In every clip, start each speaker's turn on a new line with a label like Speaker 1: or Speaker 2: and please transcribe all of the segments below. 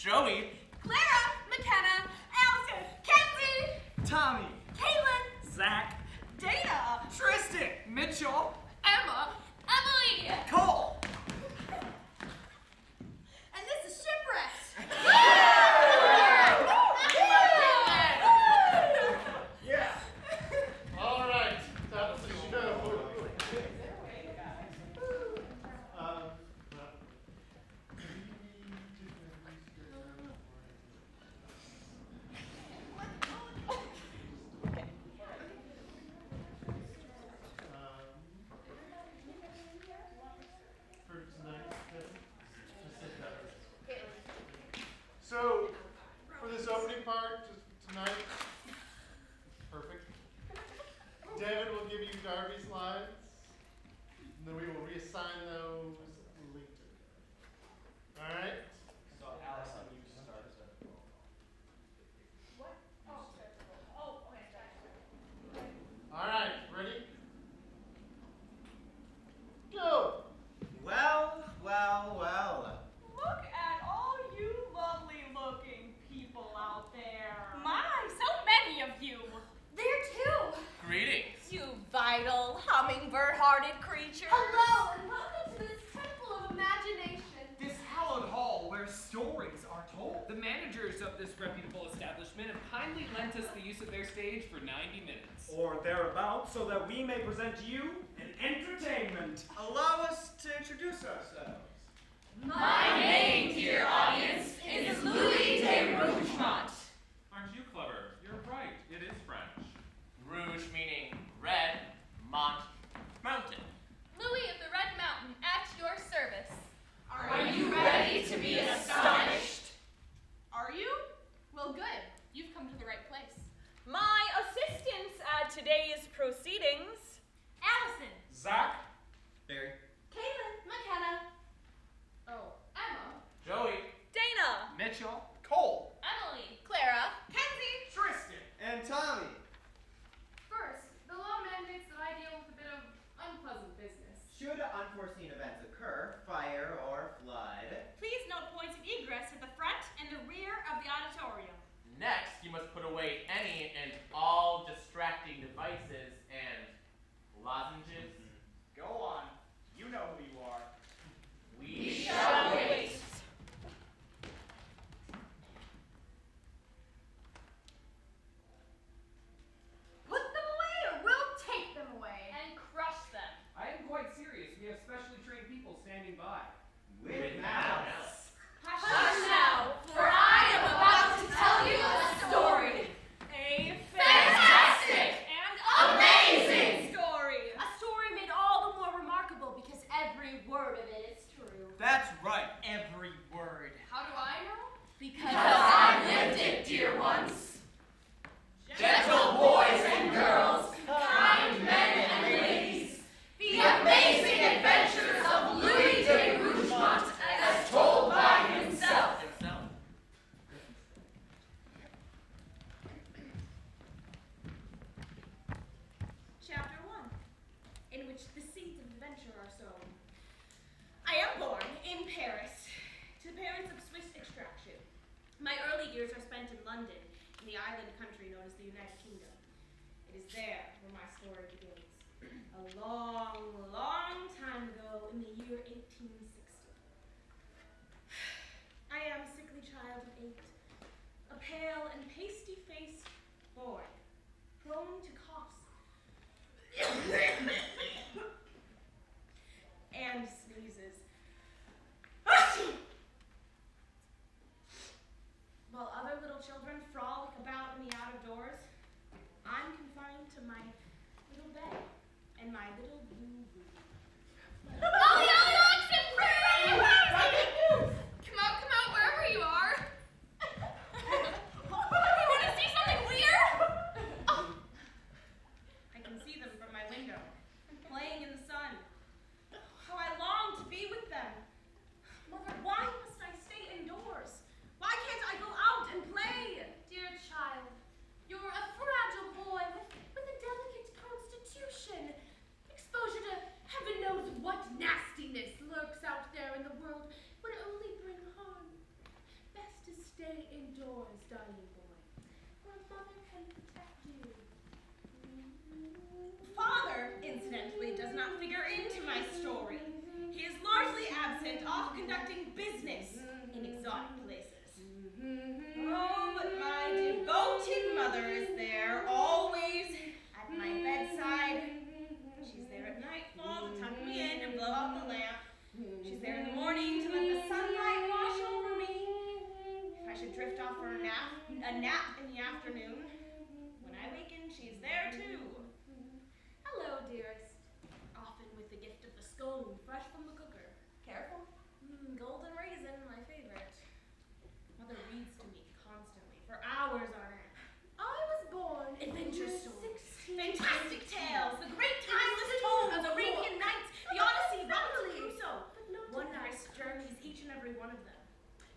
Speaker 1: Joey,
Speaker 2: Clara, McKenna, Allison, Kenzie,
Speaker 3: Tommy,
Speaker 2: Caitlin,
Speaker 3: Zach,
Speaker 2: Dana,
Speaker 3: Tristan, Mitchell,
Speaker 2: Emma, Emily,
Speaker 3: Cole.
Speaker 2: and this is Shipwrecked.
Speaker 4: Yeah. All right. That's the show. For tonight, so for this opening part, just tonight, perfect. David will give you Darby's lines, and then we will reassign those later. All right.
Speaker 5: So Allison, you start.
Speaker 2: What? Oh, okay.
Speaker 4: All right. Ready? Go.
Speaker 5: Well, well, well.
Speaker 2: Look at all you lovely-looking people out there. My, so many of you. There too.
Speaker 1: greetings.
Speaker 2: You vital, hummingbird-hearted creatures.
Speaker 6: Hello, and welcome to this temple of imagination.
Speaker 3: This hallowed hall where stories are told.
Speaker 7: The managers of this reputable establishment have kindly lent us the use of their stage for 90 minutes.
Speaker 3: Or thereabouts, so that we may present to you an entertainment.
Speaker 5: Allow us to introduce ourselves.
Speaker 2: My name, dear audience, is Louis de Rougemont.
Speaker 7: Aren't you clever? You're right. It is French.
Speaker 1: Rouge meaning red, Mont, mountain.
Speaker 6: Louis of the Red Mountain, at your service.
Speaker 2: Are you ready to be astonished? Are you? Well, good. You've come to the right place. My assistants at today's proceedings.
Speaker 6: Allison,
Speaker 3: Zach,
Speaker 5: Barry.
Speaker 6: Caitlin, McKenna,
Speaker 2: Oh, Emma.
Speaker 1: Joey,
Speaker 2: Dana.
Speaker 3: Mitchell, Cole,
Speaker 6: Emily.
Speaker 2: Clara. Kenzie.
Speaker 3: Tristan,
Speaker 5: And Tommy.
Speaker 2: First, the law mandates that I deal with a bit of unpleasant business.
Speaker 5: Should unforeseen events occur, fire or flood,
Speaker 2: Please note points of egress at the front and the rear of the auditorium.
Speaker 1: next you must put away any and all distracting devices and lozenges.
Speaker 3: Go on. You know who you are.
Speaker 1: We
Speaker 2: shall wait. Put them away or we'll take them away.
Speaker 6: And crush them.
Speaker 7: I am quite serious. We have specially trained people standing by.
Speaker 5: with malice.
Speaker 2: Hush now, for I am about to tell you a story. A fantastic and amazing story.
Speaker 6: A story made all the more remarkable because every word of it is true.
Speaker 3: That's right, every word.
Speaker 2: How do I know?
Speaker 6: Because
Speaker 2: I lived it, dear ones.
Speaker 1: Gentle boys
Speaker 2: and girls, kind men and ladies, the amazing adventures of Louis de Rougemont as told by himself. Chapter 1, in which the seeds of adventure are sown. I am born in Paris, to parents of Swiss extraction. My early years are spent in London, in the island country known as the United Kingdom. It is there where my story begins. A long, long time ago in the year 1860. I am a sickly child of 8, a pale and pasty-faced boy, prone to coughs and sneezes. While other little children frolic about in the out of doors, I'm confined to my little bed and my little blue room.
Speaker 6: Ollie, Ollie, Oxen, Come out, wherever you are. You want to see something weird?
Speaker 2: I can see them from my window, playing in the sun. How I long to be with them. Mother, why must I stay indoors? Why can't I go out and play?
Speaker 6: Dear child, you're a fragile boy with a delicate constitution. Exposure stay indoors, darling boy. Your mother can protect you.
Speaker 2: Father, incidentally, does not figure into my story. He is largely absent, off conducting business in exotic places. Oh, but my devoted mother is there, always at my bedside. She's there at nightfall to tuck me in and blow out the lamp. She's there in the morning to let the sunlight wash over me. If I should drift off for a nap in the afternoon, when I waken, she's there too.
Speaker 6: Hello, dearest. Often with the gift of the scone, fresh from the cooker.
Speaker 2: Careful. Golden raisin, my favorite. Mother reads to me constantly, for hours on end.
Speaker 6: I was born
Speaker 2: Adventure
Speaker 6: in
Speaker 2: stories,
Speaker 6: 16.
Speaker 2: fantastic tales, the great timeless tomes, Arabian Nights, the Odyssey, Robinson Crusoe.
Speaker 6: But not
Speaker 2: Wondrous journeys, each and every one of them.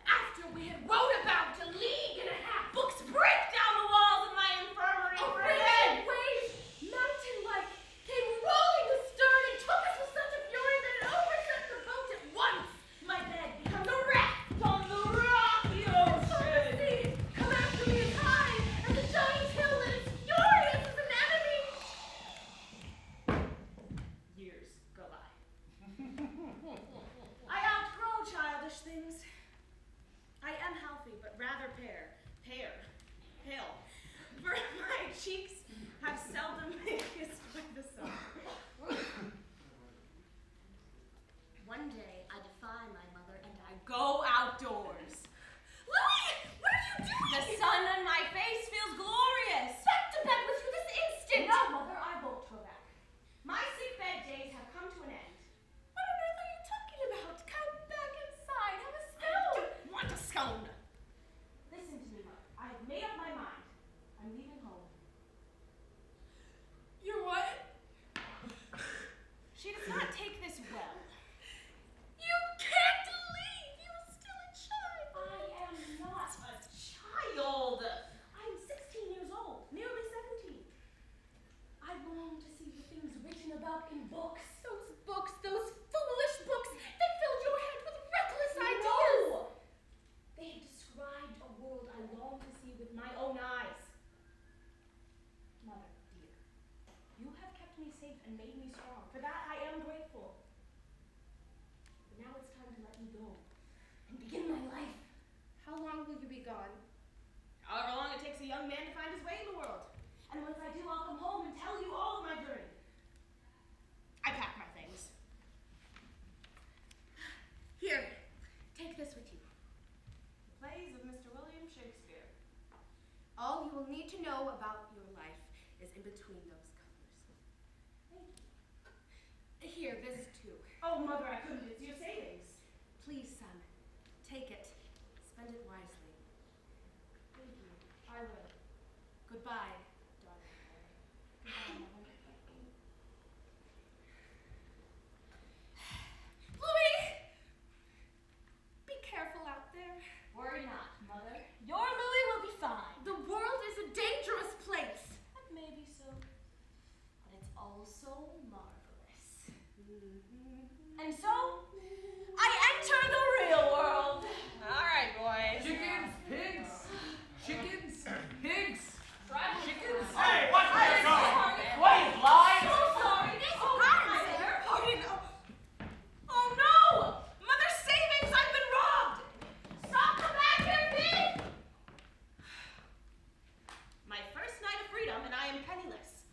Speaker 6: after we had rowed about a league and a half.
Speaker 2: Books break down the walls of my infirmary
Speaker 6: A
Speaker 2: for
Speaker 6: raging
Speaker 2: bed.
Speaker 6: wave, mountain-like, came rolling astern and took us with such a fury that it overset the boat at once. My bed becomes a wreck.
Speaker 2: On the rocky
Speaker 6: So the
Speaker 2: ocean.
Speaker 6: sea, come after me as high as a giant hill that is furious as an enemy.
Speaker 2: Years go by. I outgrow childish things. I am healthy, but rather pale. For my cheeks have seldom been kissed by the sun. One day I defy my mother and I go outdoors. Louis, what are you doing? The sun on my face feels glorious.
Speaker 6: Back to bed with you this instant.
Speaker 2: No, mother, I won't go back. My sickbed days have come to an end.
Speaker 6: What on earth are you talking about? Come back inside. Have a
Speaker 2: I
Speaker 6: scone.
Speaker 2: don't want a scone. Listen to me, mother. I have made up my mind. I'm leaving home.
Speaker 6: You're what?
Speaker 2: She does not take this well.
Speaker 6: You can't leave. You're still a child.
Speaker 2: I am not a child. I am 16 years old, nearly 17.
Speaker 6: I long to see the things written about in books. Those foolish books. They filled your head with reckless ideas.
Speaker 2: No! They have described a world I long to see with my own eyes. Mother, dear, you have kept me safe and made me strong. For that I am grateful. But now it's time to let me go and begin my life.
Speaker 6: How long will you be gone?
Speaker 2: However long it takes a young man to find his way in the world. And once I do, I'll come home and tell you all of my journey. I pack my things.
Speaker 6: Here, take this with you.
Speaker 2: The plays of Mr. William Shakespeare.
Speaker 6: All you will need to know about your life is in between those covers.
Speaker 2: Thank you.
Speaker 6: Here, this too.
Speaker 2: Oh, Mother, I couldn't. It's your savings.
Speaker 6: Please, son, take it. Spend it wisely.
Speaker 2: Thank you. I will.
Speaker 6: Goodbye, darling.
Speaker 2: Goodbye, Mother.
Speaker 6: Louis! Be careful out there.
Speaker 2: Worry not, Mother. Your Louis will be fine.
Speaker 6: The world is a dangerous place.
Speaker 2: That may be so, but it's also marvelous. And so, I enter the real world. All right, boys.
Speaker 7: Chickens, pigs, chickens, pigs, chickens.
Speaker 3: Hey, what's
Speaker 2: I'm
Speaker 3: going on?
Speaker 2: sorry.
Speaker 1: What is lies?
Speaker 2: So sorry. Pardon. Oh no! Mother's savings! I've been robbed! Stop! Come back here, thief! My first night of freedom, and I am penniless,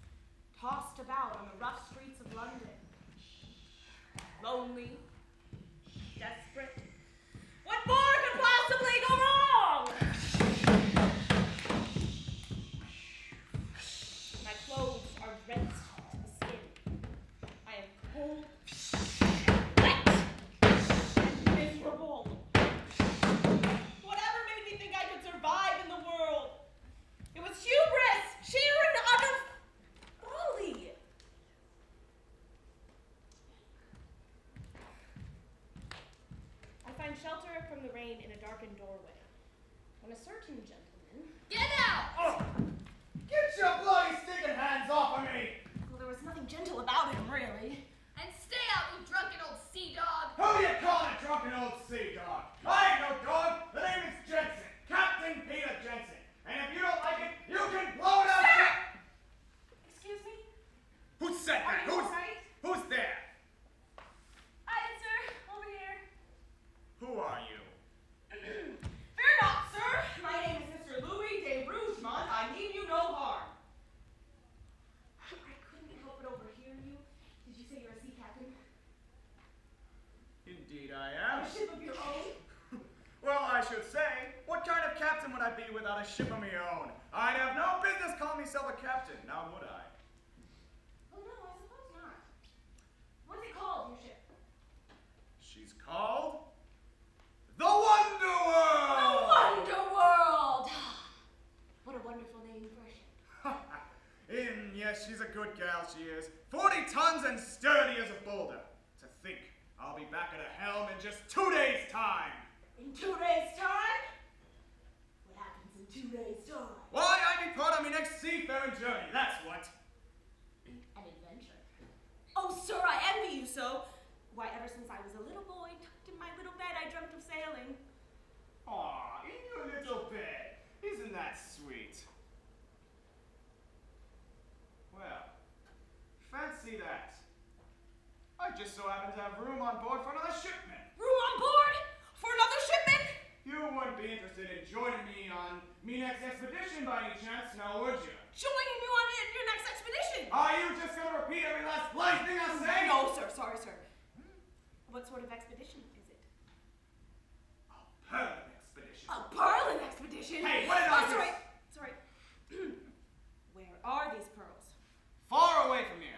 Speaker 2: tossed about on the rough streets of London. Lonely, desperate. What more could possibly go wrong? My clothes are drenched to the skin. I am cold, wet, and miserable. Whatever made me think I could survive in the world? It was hubris, sheer and utter folly. I find shelter from the rain in a darkened doorway. When a certain gentleman.
Speaker 6: Get out!
Speaker 3: Oh, get your bloody stinking hands off of me!
Speaker 2: Well, there was nothing gentle about him, really.
Speaker 6: And stay out, you drunken old sea dog!
Speaker 3: Who you calling a drunken old sea dog? I ain't no dog. The name is Jensen, Captain I am.
Speaker 6: A ship of your own?
Speaker 3: Well, I should say, what kind of captain would I be without a ship of my own? I'd have no business calling myself a captain, now would I?
Speaker 6: Oh no, I suppose not. What's it called, your ship?
Speaker 3: She's called the Wonder World!
Speaker 6: The Wonder World! What a wonderful name for a ship.
Speaker 3: Yes, she's a good gal, she is. 40 tons and sturdy as a boulder. To think, I'll be back at a helm in just 2 days' time.
Speaker 6: In 2 days' time? What happens in 2 days' time?
Speaker 3: Why, I depart on my next seafaring journey, that's what.
Speaker 6: An adventure.
Speaker 2: Oh, sir, I envy you so. Why, ever since I was a little boy, tucked in my little bed, I dreamt of sailing.
Speaker 3: Aw, in your little bed. Isn't that sweet? Well, fancy that. I just so happen to have room on board for another shipment.
Speaker 2: Room on board? For another shipment?
Speaker 3: You wouldn't be interested in joining me on me next expedition by any chance, now would you?
Speaker 2: Joining you on your next expedition?
Speaker 3: Are you just gonna repeat every last blind thing I say?
Speaker 2: No, sir, sorry, sir. What sort of expedition is it?
Speaker 3: A pearl expedition.
Speaker 2: A pearling expedition?
Speaker 3: Hey, what did I
Speaker 2: sorry,
Speaker 3: just-
Speaker 2: sorry. Where are these pearls?
Speaker 3: Far away from here,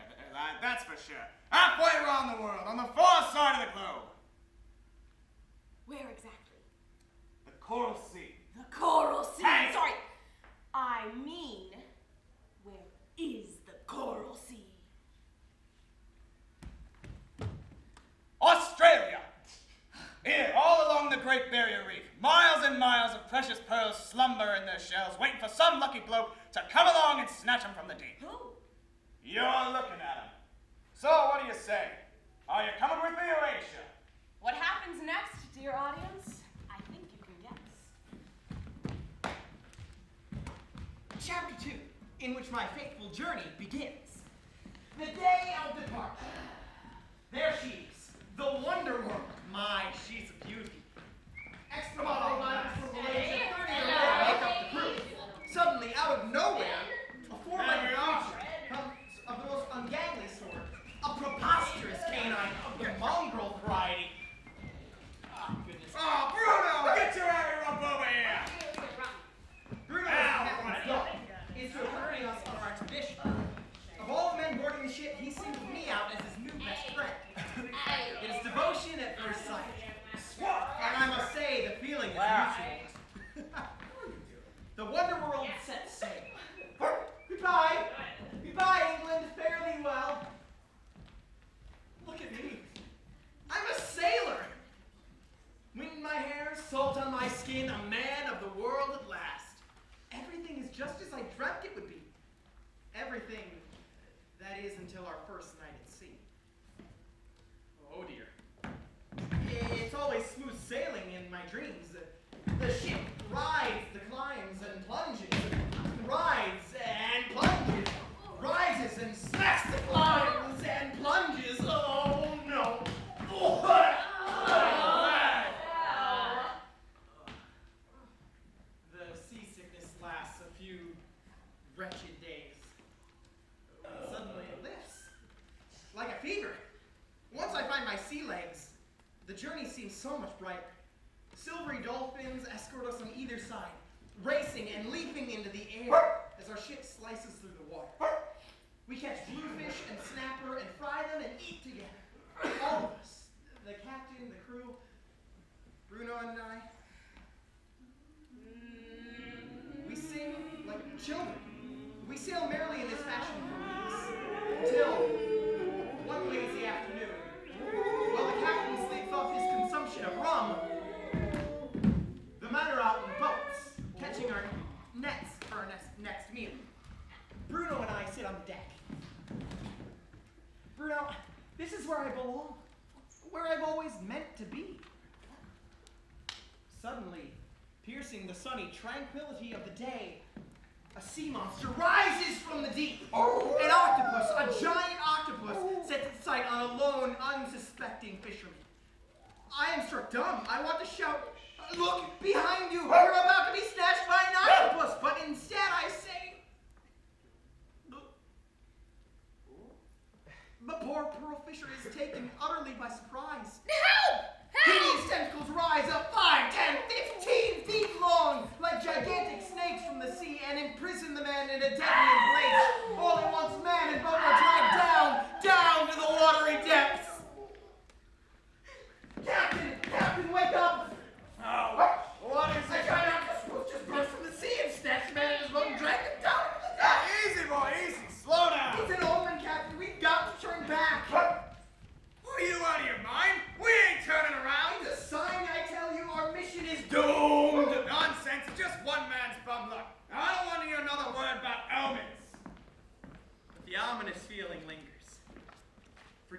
Speaker 3: that's for sure. Halfway around the world, on the far side of the globe.
Speaker 2: Where exactly?
Speaker 3: The Coral Sea.
Speaker 2: The Coral Sea.
Speaker 3: Hey!
Speaker 2: Sorry. I mean, where is the Coral Sea?
Speaker 3: Australia! Here, all along the Great Barrier Reef, miles and miles of precious pearls slumber in their shells, waiting for some lucky bloke to come along and snatch them from the deep.
Speaker 2: Who?
Speaker 3: You're looking at them. So, what do you say? Are you coming with me or ain't you?
Speaker 2: What happens next, dear audience? I think you can guess.
Speaker 5: Chapter 2, in which my fateful journey begins. The day of departure. There she is, the Wonder World. My, she's a beauty. Extra model liners from Malaysia, 30 to make up the crew. Suddenly, out of nowhere, a four-legged creature comes of the most ungainly sort, a preposterous canine of the mongrel variety. Ah, goodness.
Speaker 3: Oh, Bruno! Get your area up over here!
Speaker 5: Bruno
Speaker 3: Ow,
Speaker 5: Captain's dog is to accompany us on our expedition. Of all the men boarding the ship, he singled me out as his new best friend. It is devotion at first sight. And I must say, the feeling is mutual. The Wonder World sets sail. Goodbye! Goodbye, England. Fare thee well. Look at me. I'm a sailor. Wind in my hair, salt on my skin, a man of the world at last. Everything is just as I dreamt it would be. Everything, that is, until our first night at sea.
Speaker 7: Oh dear.
Speaker 5: It's always smooth sailing in my dreams. The ship rides, climbs, and plunges. Rides and plunges. Rises and smacks the climbs and plunges. Oh no. The seasickness lasts a few wretched days. Suddenly it lifts. Like a fever. Once I find my sea legs, the journey seems so much brighter. Silvery dolphins escort us on either side, racing and leaping into the air as our ship slices through the water. We catch bluefish and snapper and fry them and eat together. All of us, the captain, the crew, Bruno and I. We sing like children. We sail merrily in this fashion for weeks, until one lazy afternoon, while the captain sleeps off his consumption of rum, the men are out in boats, catching our nets for our next meal. Bruno and I sit on the deck. Bruno, this is where I belong, where I've always meant to be. Suddenly, piercing the sunny tranquility of the day, a sea monster rises from the deep. An octopus, a giant octopus, sets its sight on a lone, unsuspecting fisherman. I am struck dumb. I want to shout, "Look, behind you! You're about to be snatched by an octopus!" But instead I say, the poor pearl fisher is taken utterly by surprise.
Speaker 2: Help!
Speaker 5: He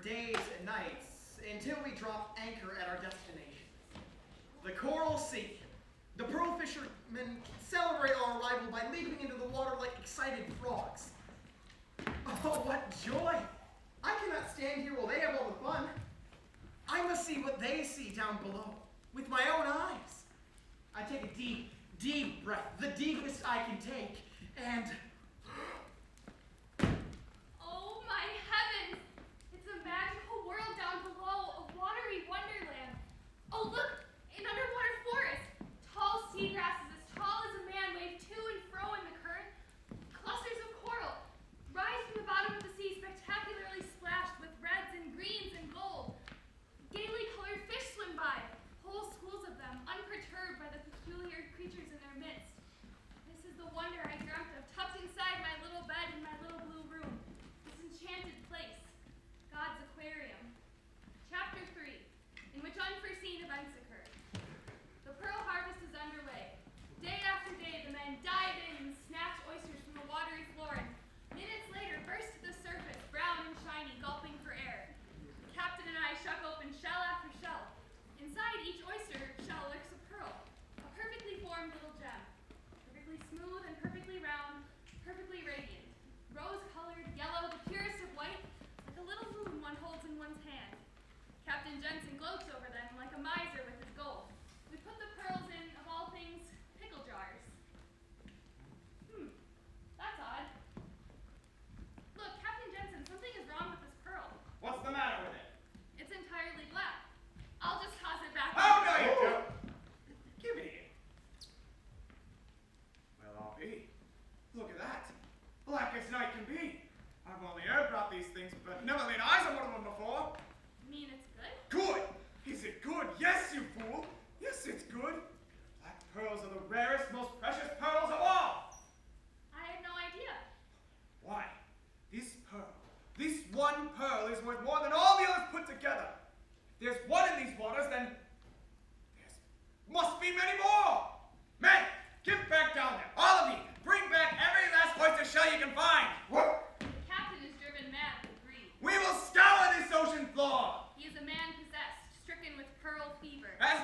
Speaker 5: days and nights until we dropped anchor at our destination, the Coral Sea. The pearl fishermen celebrate our arrival by leaping into the water like excited frogs. Oh, what joy! I cannot stand here while they have all the fun. I must see what they see down below with my own eyes. I take a deep, deep breath, the deepest I can take, and
Speaker 6: Oh my heavens! It's a magical world down below, a watery wonderland. Oh look, an underwater forest. Tall sea grasses as tall as a man wave to and fro in the current. Clusters of coral rise from the bottom of the sea, spectacularly splashed with reds and greens and gold. Gaily colored fish swim by, whole schools of them, unperturbed by the peculiar creatures in their midst. This is the wonder I dreamt of, tucked inside my little bed in my little blue room. This enchanted place, God's aquarium. Chapter 3, in which unforeseen events occur. The pearl harvest is underway. Day after day, the men dive in and snatch oysters from the watery floor, and minutes later burst to the surface, brown and shiny, gulping for air. The captain and I shuck open shell after shell. Inside each oyster shell lurks a pearl, a perfectly formed little gem, perfectly smooth and perfectly round, perfectly radiant, rose-colored, yellow, the purest of white, like a little moon one holds in one's hand. Captain Jensen gloats over them like a miser with his gold. We put the pearls in, of all things, pickle jars. That's odd. Look, Captain Jensen, something is wrong with this pearl.
Speaker 3: What's the matter with it?
Speaker 6: It's entirely black. I'll just toss it back.
Speaker 3: Oh, no, you don't. Give it here. Well, I'll be. Look at that. Black as night can be. I've only heard about these things, but never laid eyes on one of them before.
Speaker 6: You mean it's good?
Speaker 3: Good! Is it good? Yes, you fool! Yes, it's good. Black pearls are the rarest, most precious pearls of all.
Speaker 6: I had no idea.
Speaker 3: Why? This one pearl is worth more than all the others put together. If there's one in these waters, then there must be many more. Men, get back down there. All of you, bring back every last oyster shell you can find. Whoop.
Speaker 6: The captain is driven mad with greed.
Speaker 3: We will scour this ocean floor.
Speaker 6: He is a man possessed, stricken with pearl fever.
Speaker 3: As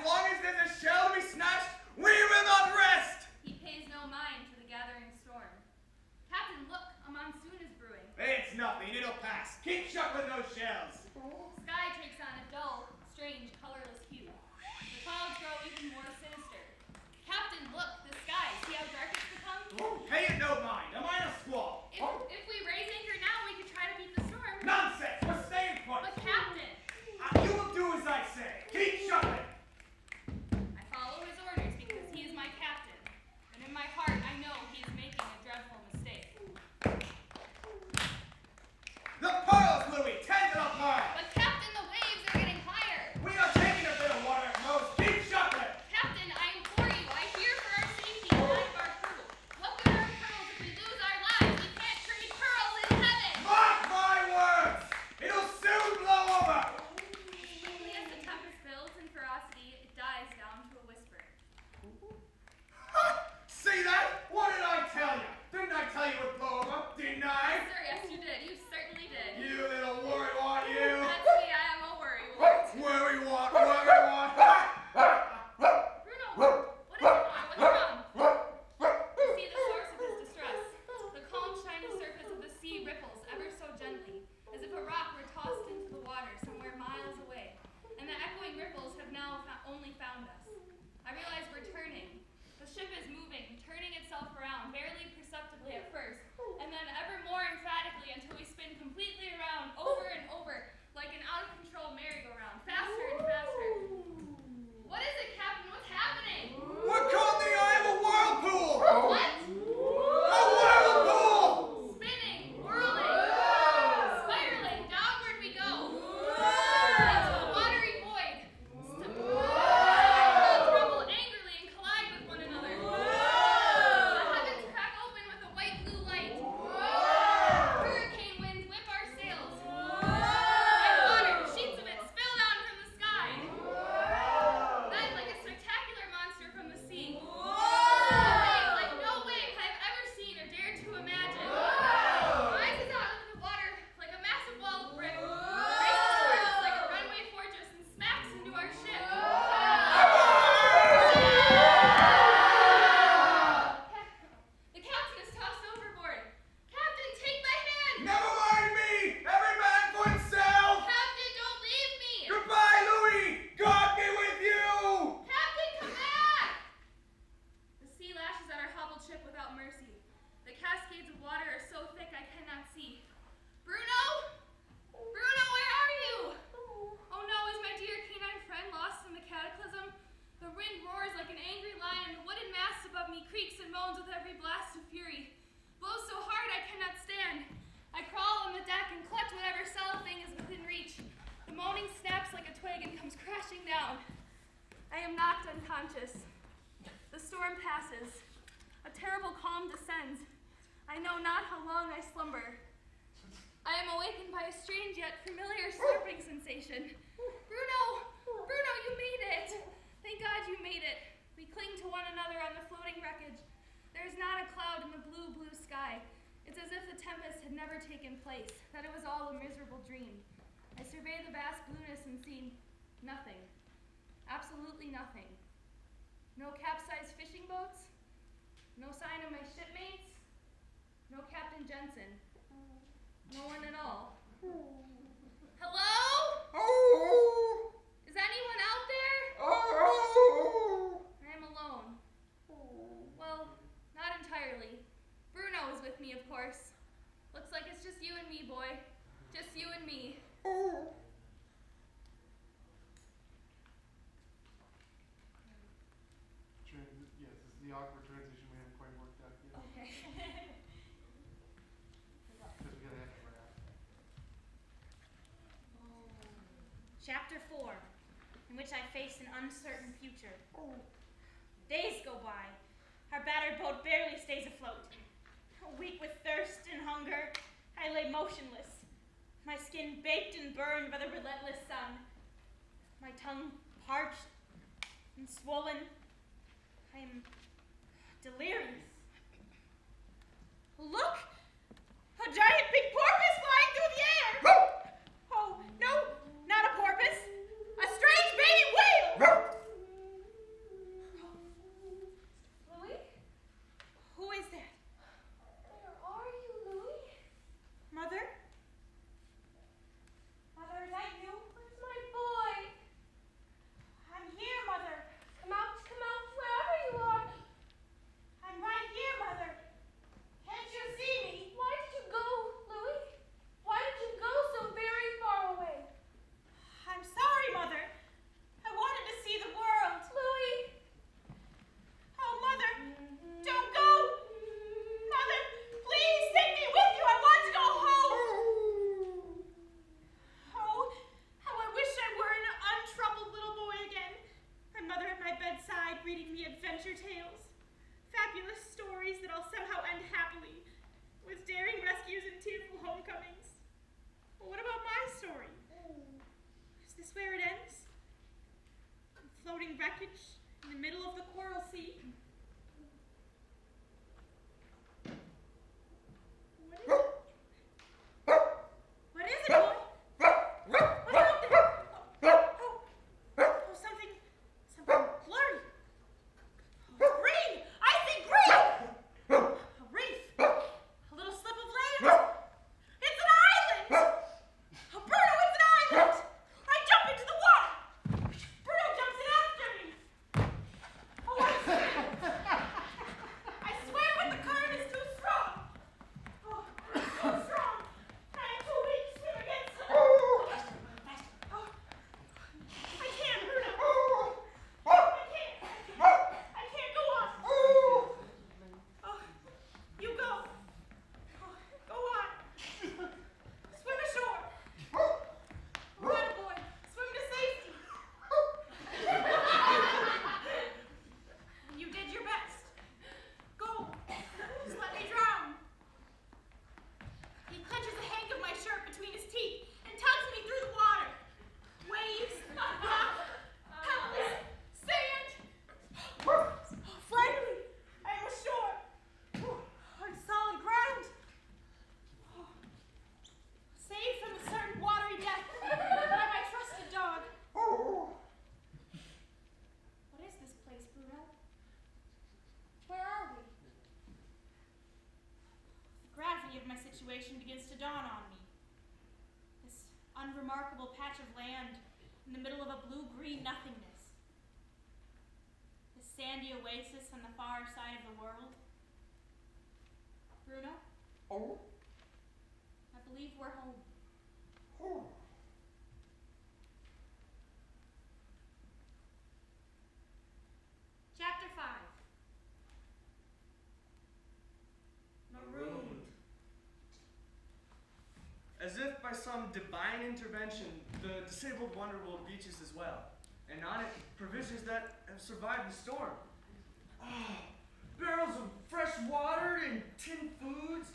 Speaker 6: creaks and moans with every blast of fury. Blows so hard I cannot stand. I crawl on the deck and collect whatever solid thing is within reach. The moaning snaps like a twig and comes crashing down. I am knocked unconscious. The storm passes. A terrible calm descends. I know not how long I slumber. I am awakened by a strange yet familiar slurping sensation. Bruno! Bruno, you made it! Thank God you made it. We cling to one another on the floating wreckage. There is not a cloud in the blue, blue sky. It's as if the tempest had never taken place, that it was all a miserable dream. I survey the vast blueness and see nothing. Absolutely nothing. No capsized fishing boats. No sign of my shipmates. No Captain Jensen. No one at all. Hello?
Speaker 3: Oh!
Speaker 6: Is anyone out there?
Speaker 3: Oh!
Speaker 6: I am alone. Well, not entirely. Bruno is with me, of course. Looks like it's just you and me, boy. Just you and me.
Speaker 3: Oh!
Speaker 4: Yes, this is the awkward transition we haven't quite worked out yet.
Speaker 6: Okay.
Speaker 4: Because we gotta have it wrap.
Speaker 2: Chapter 4, in which I face an uncertain future. Days go by. Our battered boat barely stays afloat. Weak with thirst and hunger, I lay motionless, my skin baked and burned by the relentless sun, my tongue parched and swollen. I am delirious. Look! A giant big porpoise flying through the air! Oh, no, not a porpoise. A strange baby whale!
Speaker 6: Louis?
Speaker 2: Who is that?
Speaker 6: Where are you, Louis?
Speaker 2: Mother? Mother, is that you?
Speaker 6: Where's my boy?
Speaker 2: I'm here, Mother.
Speaker 6: Come out, wherever you are.
Speaker 2: I'm right here, Mother. Can't you see me?
Speaker 6: Why did you go, Louis? Why did you go so very far away?
Speaker 2: I'm sorry, Mother. I wanted to see the world.
Speaker 6: Louis!
Speaker 2: Oh, Mother, don't go. Mother, please take me with you. I want to go home. Oh, how I wish I were an untroubled little boy again. My mother at my bedside reading me adventure tales. Fabulous stories that all somehow end happily, with daring rescues and tearful homecomings. Well, what about my story? Is this where it ends? Floating wreckage in the middle of the Coral Sea? What is it, boy? What's out there? Oh, something blurry. Oh, green! I see green! A reef. A little slip of land. It's an island! Oh, Bruno, it's an island! I jump into the water! Bruno jumps in after me! Oh, I swim! I swear when the current is too strong! Oh, it's too strong! I am too weak to swim against it! Oh, I can't, Bruno! I can't go on! Oh, you go! Oh, go on! Swim ashore! Go on, boy! Swim to safety! You did your best. Go! Just let me drown! He clenches the hank of my shirt between his teeth and tugs me through the water. Waves, pebbles, sand. Finally, I am ashore. On solid ground. Saved from a certain watery death by my trusted dog. What is this place, Bruno? Where are we? The gravity of my situation begins to dawn on me. This unremarkable patch of land in the middle of a blue-green nothingness. This sandy oasis on the far side of the world. Bruno? I believe we're home. Chapter 5.
Speaker 3: some divine intervention, the disabled Wonderworld beaches as well, and on it, provisions that have survived the storm. Oh, barrels of fresh water and tinned foods.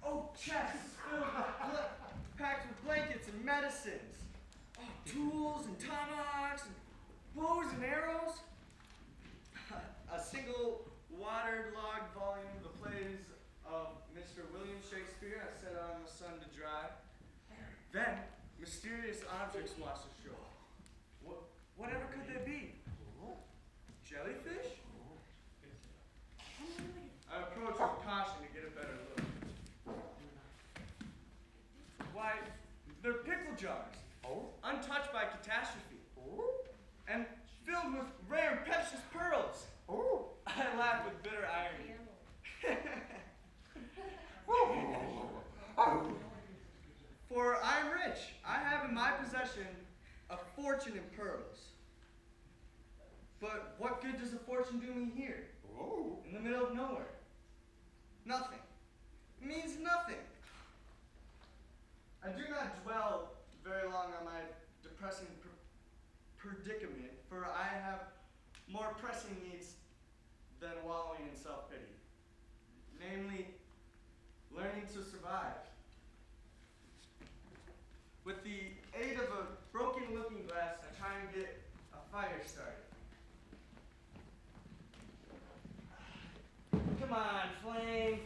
Speaker 3: Oak chests filled with packed with blankets and medicines. Oh, tools and tomahawks and bows and arrows. A single waterlogged volume of the plays of Mr. William Shakespeare I set out in the sun to dry. Then, mysterious objects washed ashore. Whatever could they be? Jellyfish? I approached with caution to get a better look. Why, they're pickle jars, untouched by catastrophe, and filled with rare and precious pearls. I laughed with bitter irony. For I'm rich. I have in my possession a fortune in pearls. But what good does a fortune do me here? In the middle of nowhere? Nothing. It means nothing. I do not dwell very long on my depressing predicament, for I have more pressing needs than wallowing in self-pity. Namely, learning to survive. With the aid of a broken looking glass, I try and get a fire started. Come on, flame.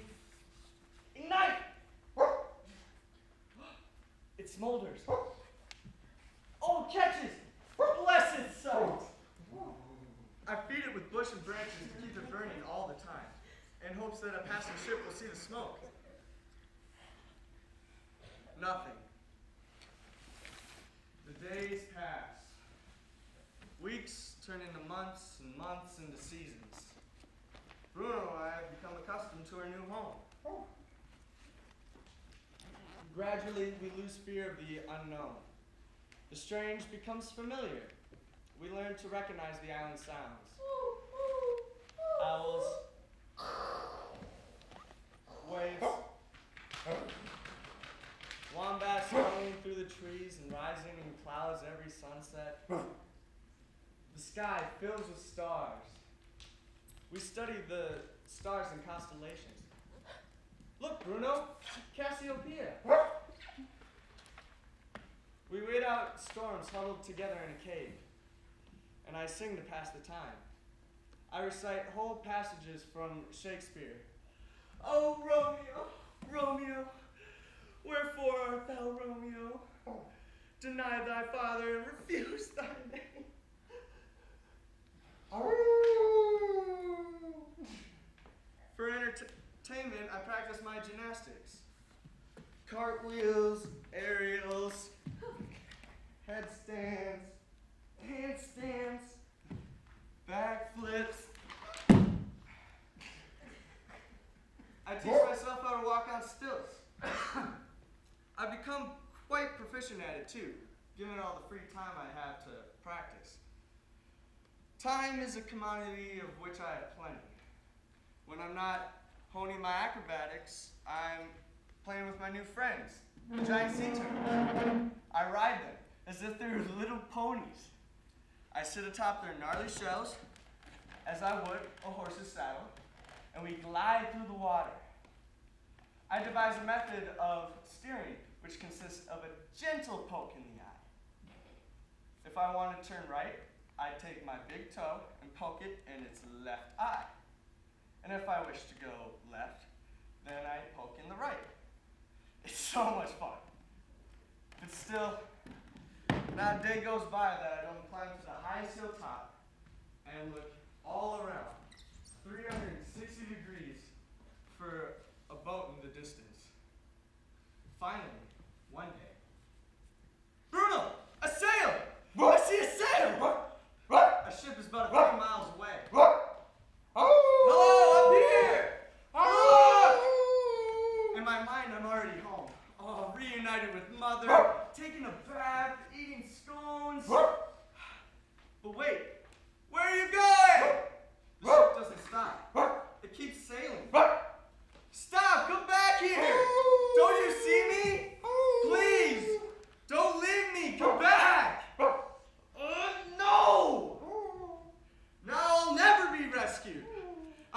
Speaker 3: Ignite! It smolders. Oh, catches! Blessed sight! I feed it with bush and branches to keep it burning all the time, in hopes that a passing ship will see the smoke. Nothing. The days pass. Weeks turn into months, and months into seasons. Bruno and I have become accustomed to our new home. Gradually, we lose fear of the unknown. The strange becomes familiar. We learn to recognize the island sounds. Owls, waves, wombats roaming through the trees and rising in clouds every sunset. The sky fills with stars. We study the stars and constellations. Look, Bruno, Cassiopeia. We wait out storms huddled together in a cave, and I sing to pass the time. I recite whole passages from Shakespeare. Oh, Romeo, Romeo, wherefore art thou, Romeo? Deny thy father and refuse thy name. For entertainment, I practice my gymnastics. Cartwheels, aerials, headstands, handstands, backflips. I teach myself how to walk on stilts. I've become quite proficient at it too, given all the free time I have to practice. Time is a commodity of which I have plenty. When I'm not honing my acrobatics, I'm playing with my new friends, the giant sea turtles. I ride them as if they were little ponies. I sit atop their gnarly shells as I would a horse's saddle, and we glide through the water. I devise a method of steering which consists of a gentle poke in the eye. If I want to turn right, I take my big toe and poke it in its left eye. And if I wish to go left, then I poke in the right. It's so much fun. But still, not a day goes by that I don't climb to the highest hilltop and look all around, 360 degrees, for a boat in the distance. Finally, one day, Bruno, a sail! I see a sail! A ship is about 50 miles away. Hello, up here! In my mind, I'm already home. Oh, reunited with mother, taking a bath, eating scones. But wait, where are you going? The ship doesn't stop. It keeps sailing. Stop, come back here! Don't you see me? Please!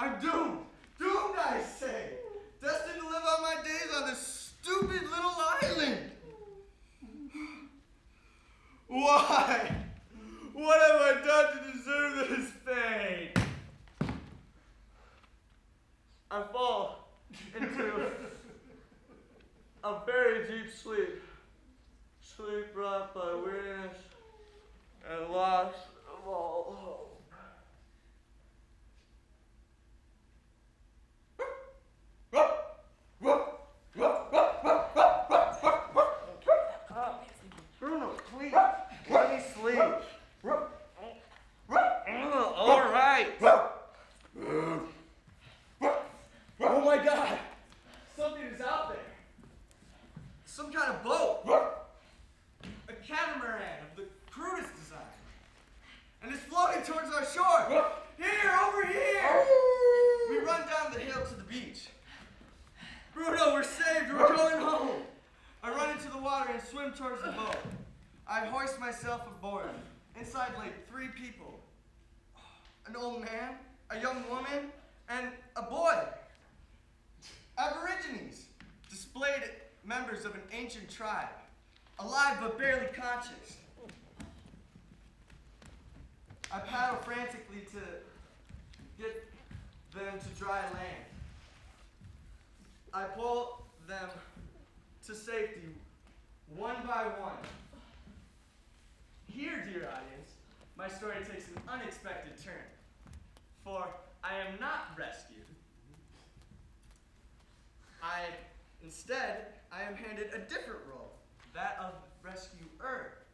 Speaker 3: I'm doomed. Doomed, I say. Destined to live out my days on this stupid little island. Why? What have I done to deserve this fate? I fall into a very deep sleep. Sleep brought by weariness and loss of all hope. Bruno, please, let me sleep. All right. Oh my God! Something is out there. Some kind of boat. A catamaran of the crudest design. And it's floating towards our shore. Here, over here! We run down the hill to the beach. Bruno, we're saved. We're going home. I run into the water and swim towards the boat. I hoist myself aboard. Inside lay 3 people. An old man, a young woman, and a boy. Aborigines, displayed members of an ancient tribe, alive but barely conscious. I paddle frantically to get them to dry land. I pull them to safety one by one. Here, dear audience, my story takes an unexpected turn, for I am not rescued. Instead, I am handed a different role, that of rescuer.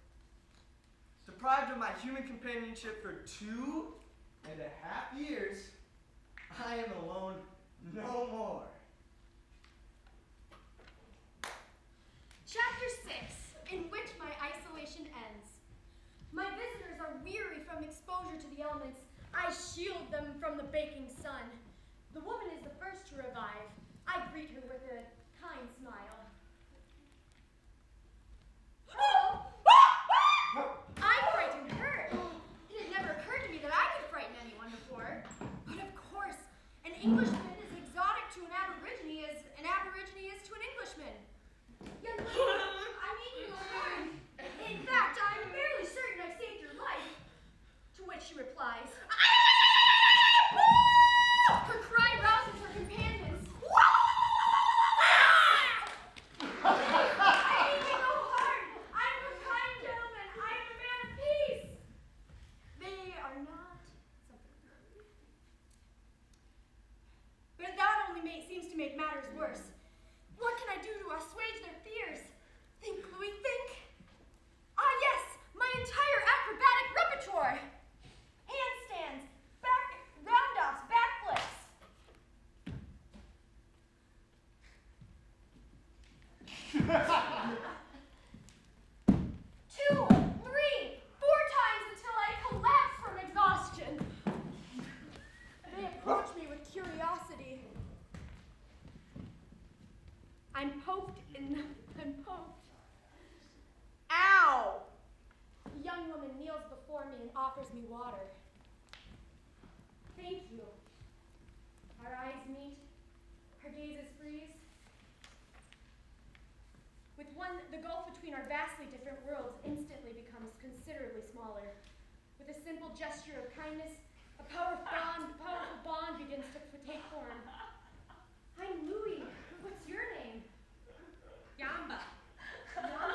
Speaker 3: Deprived of my human companionship for 2.5 years, I am alone no more.
Speaker 2: Chapter 6, in which my isolation ends. My visitors are weary from exposure to the elements. I shield them from the baking sun. The woman is the first to revive. I greet her with a kind smile. I frightened her. It had never occurred to me that I could frighten anyone before. But of course, an Englishman is exotic to an Aborigine as an Aborigine is to an Englishman. Young lady, I need you alone. In fact, I'm fairly certain I've saved your life. To which she replies, her cry rouses her companions. I mean you no harm. I'm a kind gentleman. I am a man of peace. They are not something. But that only seems to make matters worse. What can I do to assuage their fears? Think, Louis, think. Ah, yes, my entire acrobatic repertoire. Handstands, round-offs, backflips. 2, 3, 4 times until I collapse from exhaustion. They approach me with curiosity. I'm poked. Ow! The young woman kneels before me and offers me water. Thank you. Our eyes meet. Our gazes freeze. With one, the gulf between our vastly different worlds instantly becomes considerably smaller. With a simple gesture of kindness, a powerful bond begins to take form. I'm Louis. What's your name? Yamba. Yamba?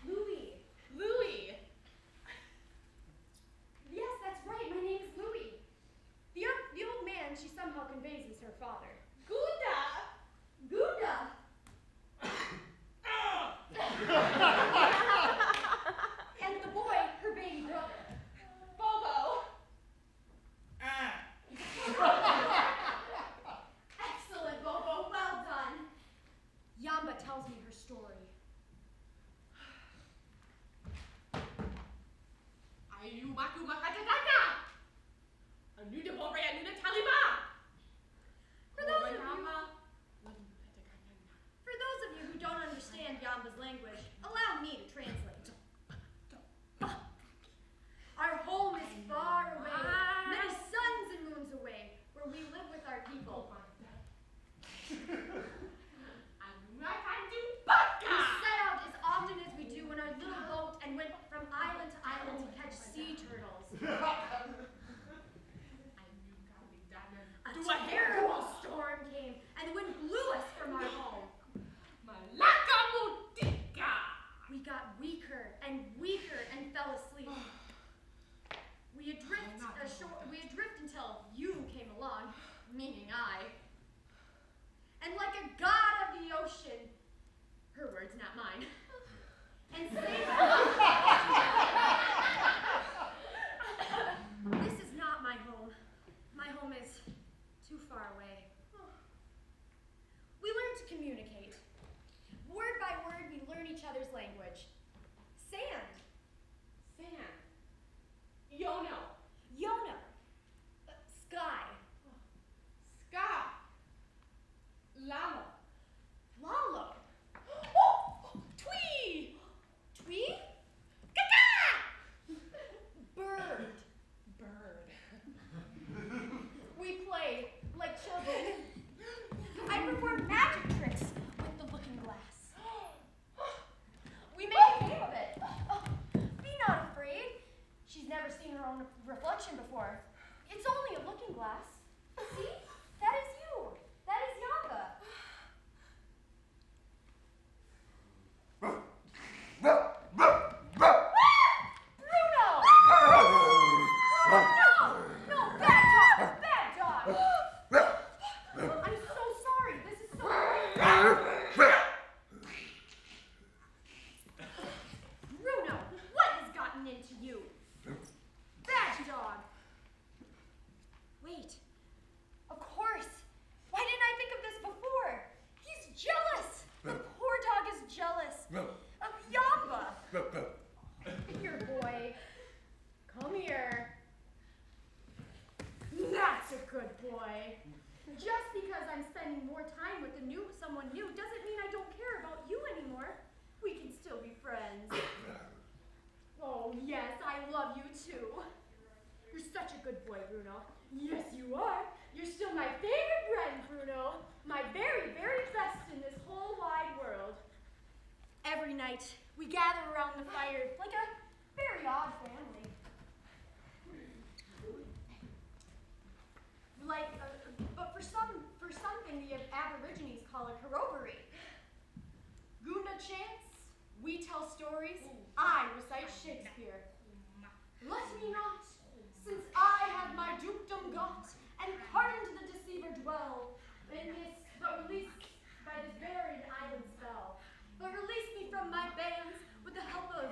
Speaker 2: Louis. Louis. Yes, that's right. My name is Louis. The old man she somehow conveys is her father. Gunda! Gunda! And the boy, her baby brother. Bobo. and say this is not my home. My home is too far away. We learn to communicate. Word by word, we learn each other's language. Sand.
Speaker 6: Sand. Yono.
Speaker 2: Yona. Sky.
Speaker 6: Sky. Llama.
Speaker 2: Lalo. Oh! Twee! Twee? Caca! Bird.
Speaker 6: Bird.
Speaker 2: We play like children. I perform magic tricks with the looking glass. We make a game of it. Oh, be not afraid. She's never seen her own reflection before. It's only a looking glass. See? That is you. That is Yamba. Bruno! No, bad dog. I'm so sorry. This is so Bruno, what has gotten into you? Bad dog. Wait. Of course. Why didn't I think of this before? He's jealous. The poor dog is jealous of Yamba. Here, boy. Come here. That's a good boy. Just because I'm spending more time with someone new doesn't mean I don't care about you anymore. We can still be friends. Oh, yes, I love you too. You're such a good boy, Bruno. Yes, you are. You're still my favorite friend, Bruno. My very, very best in this whole wide world. Every night, we gather around the fire like a very odd family. But for something the Aborigines call a corroboree. Gunda chants, we tell stories, I recite Shakespeare. Let me not, since I have my dukedom got, and pardoned the deceiver dwell, in this, but released by this buried island spell. But release me from my bands with the help of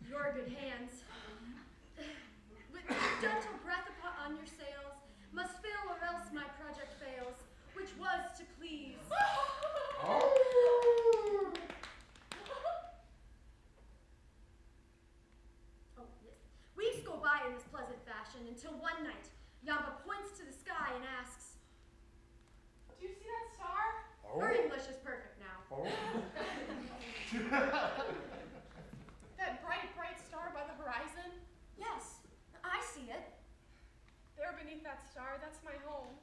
Speaker 2: your good hands. With gentle breath on your sails, must fill or else my project fails, which was to please. Oh, yes. Weeks go by in this pleasant fashion until one night, Yamba points to the sky and asks,
Speaker 6: Do you see that star?
Speaker 2: Her English is perfect now.
Speaker 6: That bright, bright star by the horizon?
Speaker 2: Yes, I see it.
Speaker 6: There beneath that star, that's my home.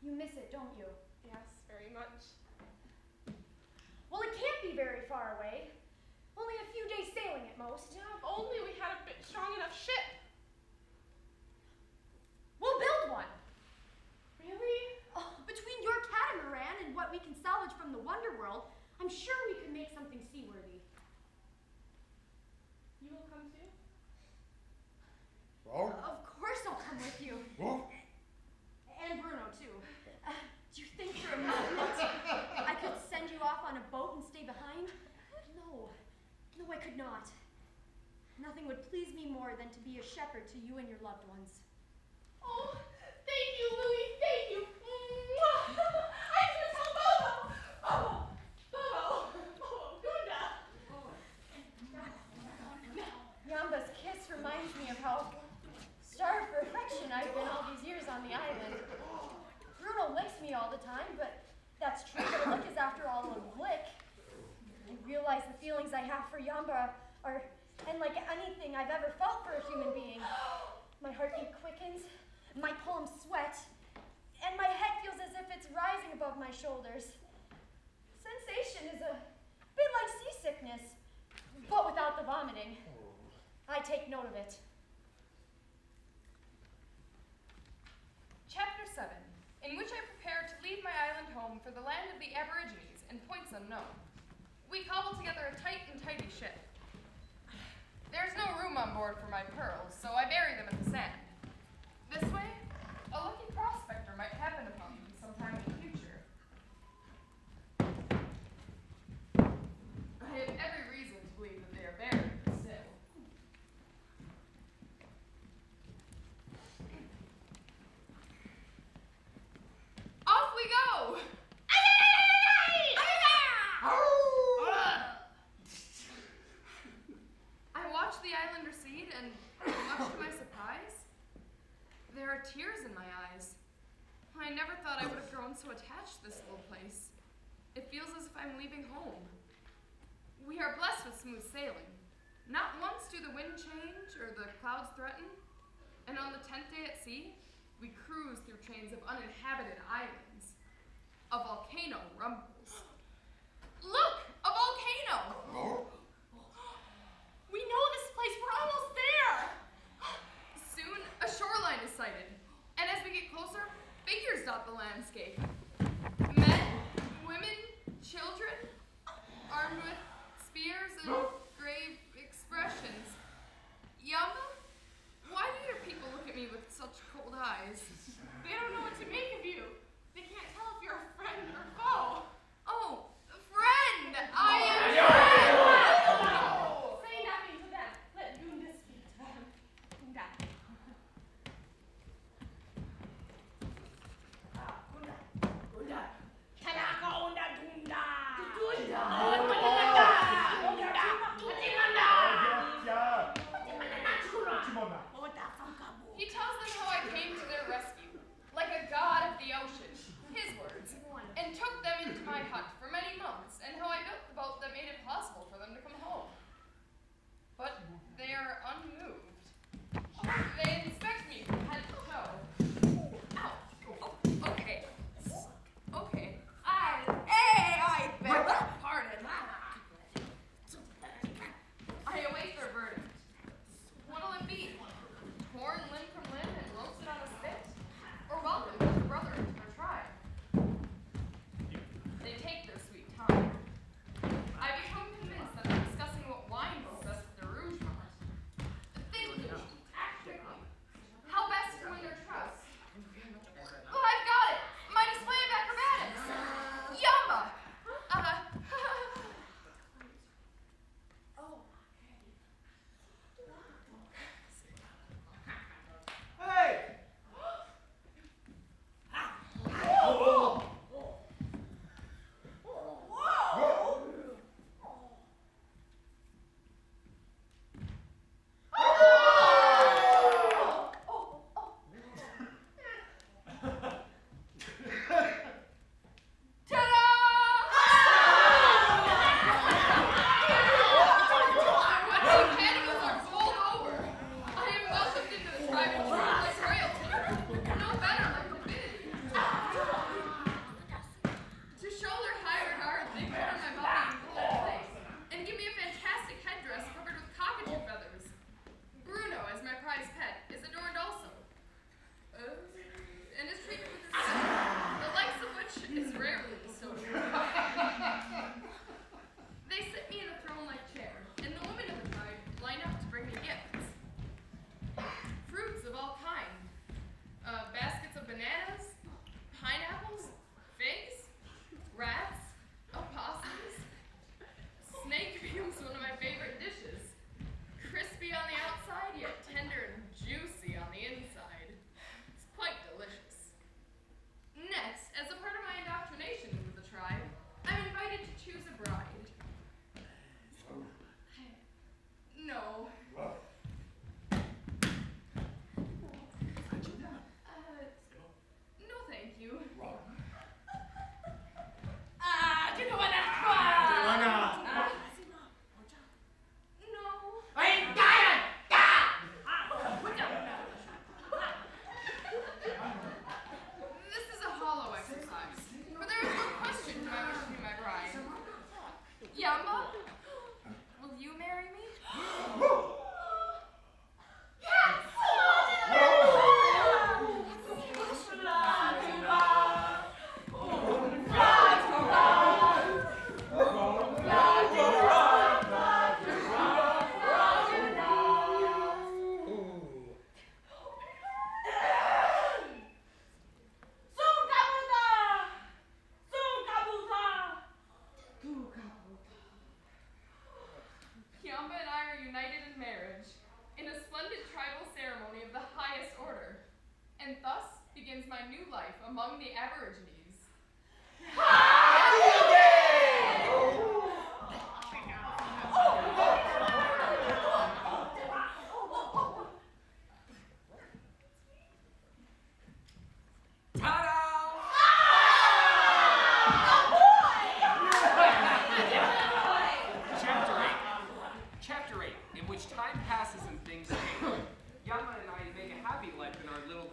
Speaker 2: You miss it, don't you?
Speaker 6: Yes, very much.
Speaker 2: Well, it can't be very far away. Only a few days sailing at most.
Speaker 6: Yeah, if only we had a bit strong enough ship.
Speaker 2: We'll build one.
Speaker 6: Really?
Speaker 2: Oh, between your catamaran and what we can salvage from the Wonderworld, I'm sure we could make something seaworthy.
Speaker 6: You will come too?
Speaker 2: Of course I'll come with you. And Bruno, too. Do you think for a moment I could send you off on a boat and stay behind? No. No, I could not. Nothing would please me more than to be a shepherd to you and your loved ones.
Speaker 6: Oh, thank you, Louie, thank you. I'm gonna tell Bobo. Bobo, Gunda.
Speaker 2: Yamba's kiss reminds me of how starved for affection I've been all these years on the island. Bruno licks me all the time, but that's true, but a lick is after all a lick. I realize the feelings I have for Yamba are unlike anything I've ever felt for a human being. My heartbeat quickens, my palms sweat, and my head feels as if it's rising above my shoulders. Sensation is a bit like seasickness, but without the vomiting. I take note of it.
Speaker 8: Chapter 7, in which I prepare to leave my island home for the land of the Aborigines and points unknown. We cobble together a tight and tidy ship. There's no room on board for my pearls, so I bury them in the sand. This way, a lucky prospector might happen upon them sometime in the future. I have every tears in my eyes. I never thought I would have grown so attached to this little place. It feels as if I'm leaving home. We are blessed with smooth sailing. Not once do the wind change or the clouds threaten. And on the 10th day at sea, we cruise through chains of uninhabited islands. A volcano rumbles. Look! A volcano!
Speaker 2: We know this place. We're almost there.
Speaker 8: Soon, a shoreline is sighted. And as we get closer, figures dot the landscape. Men, women, children, armed with spears and grave expressions. Yama, why do your people look at me with such cold eyes?
Speaker 2: They don't know what to make of you. They can't tell if you're a friend or foe.
Speaker 8: Oh, friend! I am
Speaker 2: Say nothing to them. Let Gunda speak to them. Gunda. Gunda. Tanaka Gunda Gunda.
Speaker 8: He tells them how I came to their rescue, like a god of the ocean, his words, and took them into my hut for many months, and how I built the boat that made it possible for them to come home. But they are unmoved. They inspect me from head to toe. Ow. Oh, okay. Okay. I beg your pardon. I await their verdict. What'll it be? Torn limb from limb and roasted on a spit? Or welcome as a brother into their tribe? They take their sweet time. I become convinced that I'm discussing what wine goes best with the rouge knot. Thinking, actively, how best to win their trust. Oh, I've got it! My display of acrobatics! Yamba!
Speaker 3: Hey!
Speaker 8: What two cannibals are bowled over? I am welcomed into the tribe and treated like royalty. No better like divinity. To show their high regard, they put on my body in gold plate and give me a fantastic headdress covered with cockatoo feathers. Bruno, as my prized pet, is adorned also. And is treated with the likes of which is rarely bestowed upon. They sit me in a throne-like chair, and the women of the tribe line up to bring me gifts. Fruits of all kinds. Baskets of bananas, pineapples, figs, rats, opossums. Snake veal is one of my favorite dishes. Crispy on the outside, yet tender and juicy on the inside. It's quite delicious. Next, as a part of my indoctrination into the tribe, I'm invited to choose a bride. No. No, thank you. No. This is a hollow exercise, for there is no question to my wish to be my bride. Yamba, will you marry me? Yamba and I are united in marriage, in a splendid tribal ceremony of the highest order, and thus begins my new life among the Aborigines.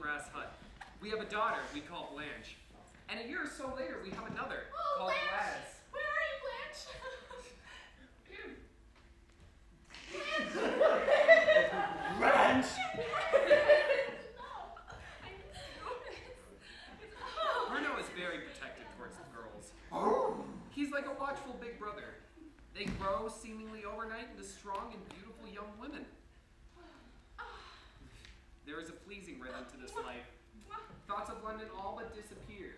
Speaker 7: grass hut. We have a daughter we call Blanche. And a year or so later, we have another called
Speaker 2: Blanche!
Speaker 7: Gladys.
Speaker 2: Where are you, Blanche?
Speaker 3: Blanche!
Speaker 7: Bruno is very protective towards the girls. He's like a watchful big brother. They grow seemingly overnight into strong and beautiful young women. There is a pleasing rhythm to this life. Thoughts of London all but disappear.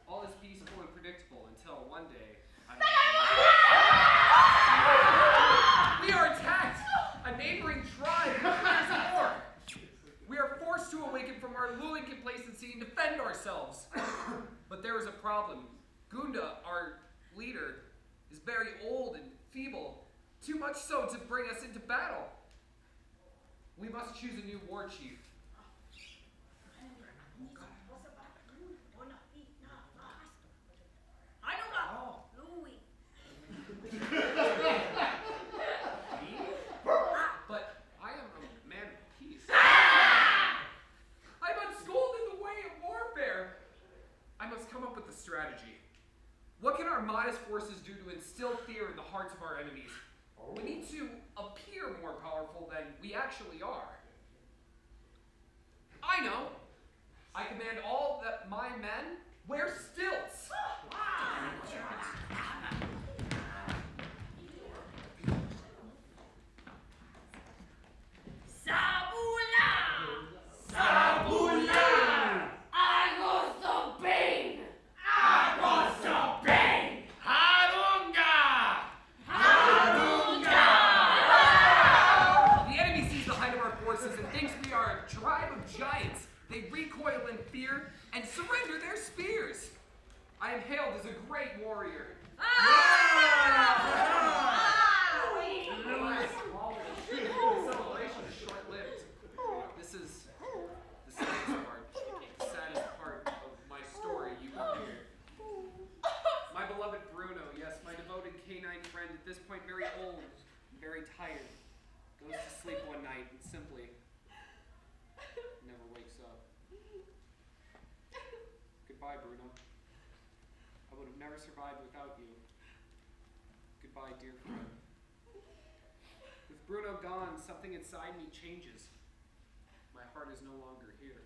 Speaker 7: All is peaceful and predictable until one day we are attacked! A neighboring tribe declares war! We are forced to awaken from our lulling complacency and defend ourselves. But there is a problem. Gunda, our leader, is very old and feeble, too much so to bring us into battle. We must choose a new war chief. But I am a man of peace. I'm unschooled in the way of warfare. I must come up with a strategy. What can our modest forces do to instill fear in the hearts of our enemies? We need to appear more powerful than we actually are. I know. I command all that my men wear stilts. The enemy sees the height of our forces and thinks we are a tribe of giants. They recoil in fear and surrender their spears. I am hailed as a great warrior. The celebration is short-lived. This is the saddest part of my story you will hear. My beloved Bruno, yes, my devoted canine friend, at this point very old and very tired, goes to sleep one night and simply never wakes up. Goodbye, Bruno. I would have never survived without you. Goodbye, dear friend. With Bruno gone, something inside me changes. My heart is no longer here.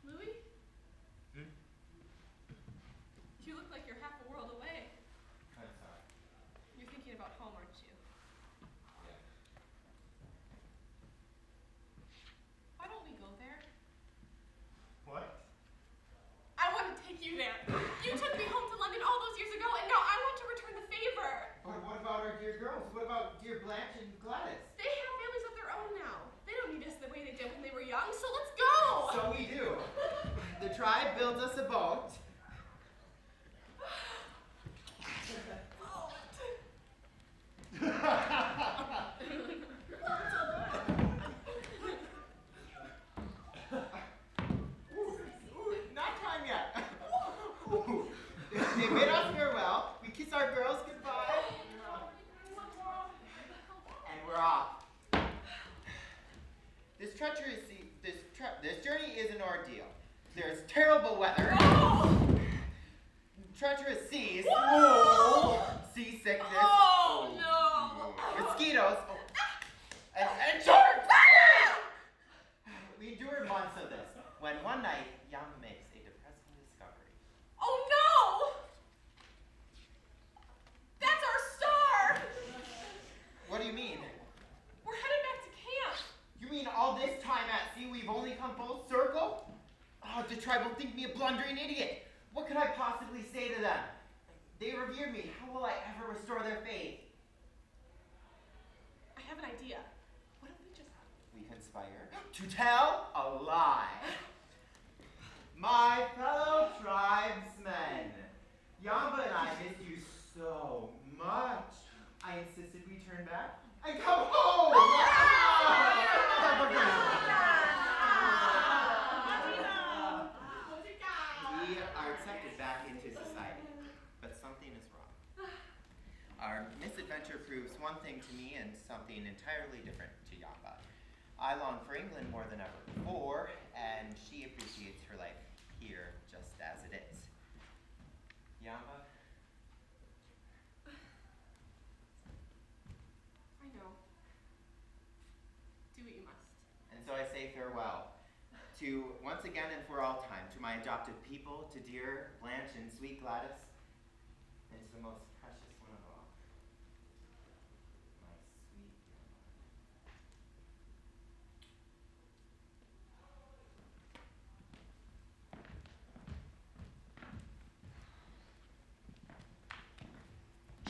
Speaker 2: Louis? You look like you're half a world away.
Speaker 3: I'm sorry.
Speaker 2: You're thinking about home, aren't you?
Speaker 3: Yeah.
Speaker 2: Why don't we go there?
Speaker 3: What?
Speaker 2: I want to take you there. You took me home to London all those years ago, and now I want to return the favor.
Speaker 5: But what about our dear girls? What about dear Blanche and Gladys?
Speaker 2: They have families of their own now. They don't need us the way they did when they were young, so let's go!
Speaker 5: So we do. The tribe builds us a boat. Not time yet. They bid us farewell. We kiss our girls goodbye. And we're off. This journey is an ordeal. There's terrible weather. Treacherous seas. Seasickness.
Speaker 2: Oh, no.
Speaker 5: Mosquitoes. And sharks! We endured months of this when one night Young makes a depressing discovery.
Speaker 2: Oh, no! That's our star!
Speaker 5: What do you mean?
Speaker 2: We're headed back to camp.
Speaker 5: You mean all this time at sea we've only come full circle? Oh, the tribe will think me a blundering idiot. What could I possibly say to them? They revere me. How will I ever restore their faith?
Speaker 2: I have an idea. What if we just...
Speaker 5: We conspire to tell a lie. My fellow tribesmen, Yamba and I miss you so much.
Speaker 4: turn back and come home.
Speaker 9: We are accepted back into society, but something is wrong. Our misadventure proves one thing to me and something entirely different to Yamba. I long for England more than ever before, and she appreciates her life here just as it is. Yamba?
Speaker 2: I know. Do what you must.
Speaker 9: And so I say farewell to, once again and for all time, to my adopted people, to dear Blanche and sweet Gladys, and to the most precious one of all, my sweet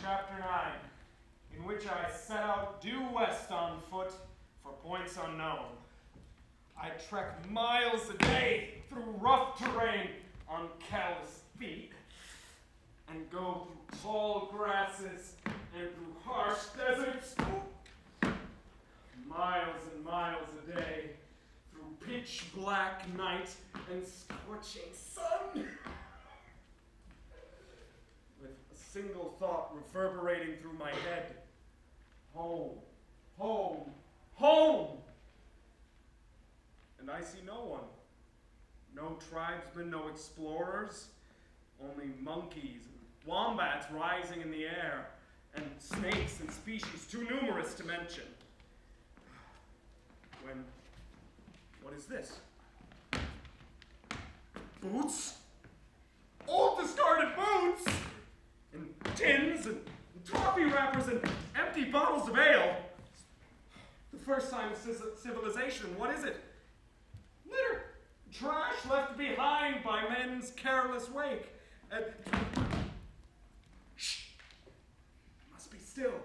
Speaker 3: Chapter 9, in which I set out due west on foot for points unknown. I trek miles a day through rough terrain on callous feet, and go through tall grasses and through harsh deserts. Miles and miles a day through pitch black night and scorching sun. With a single thought reverberating through my head. Home, home, home! And I see no one. No tribesmen, no explorers. Only monkeys and wombats rising in the air, and snakes and species too numerous to mention. When, what is this? Boots? Old discarded boots! And tins and toffee wrappers and empty bottles of ale. The first sign of civilization, what is it? Litter. Trash left behind by men's careless wake. And shh! Must be still.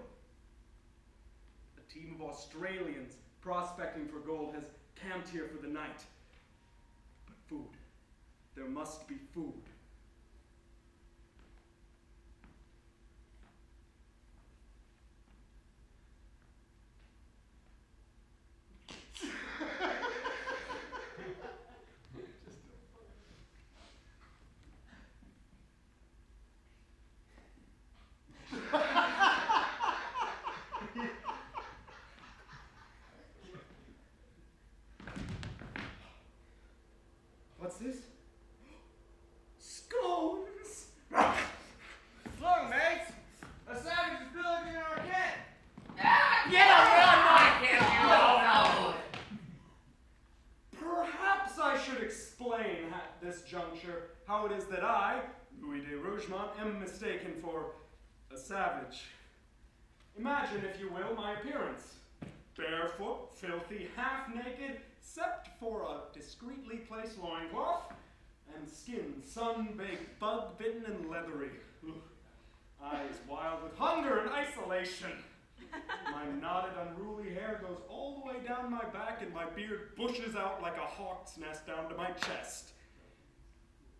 Speaker 3: A team of Australians prospecting for gold has camped here for the night. But food. There must be food. What's this? Scones!
Speaker 10: Slow, mates! A savage is pillaging our camp!
Speaker 1: Get around my camp, you know!
Speaker 3: Perhaps I should explain at this juncture how it is that I, Louis de Rougemont, am mistaken for a savage. Imagine, if you will, my appearance. Barefoot, filthy, half-naked, except for a discreetly placed loincloth, and skin sun-baked, bug-bitten, and leathery. Ugh. Eyes wild with hunger and isolation. My knotted, unruly hair goes all the way down my back, and my beard bushes out like a hawk's nest down to my chest.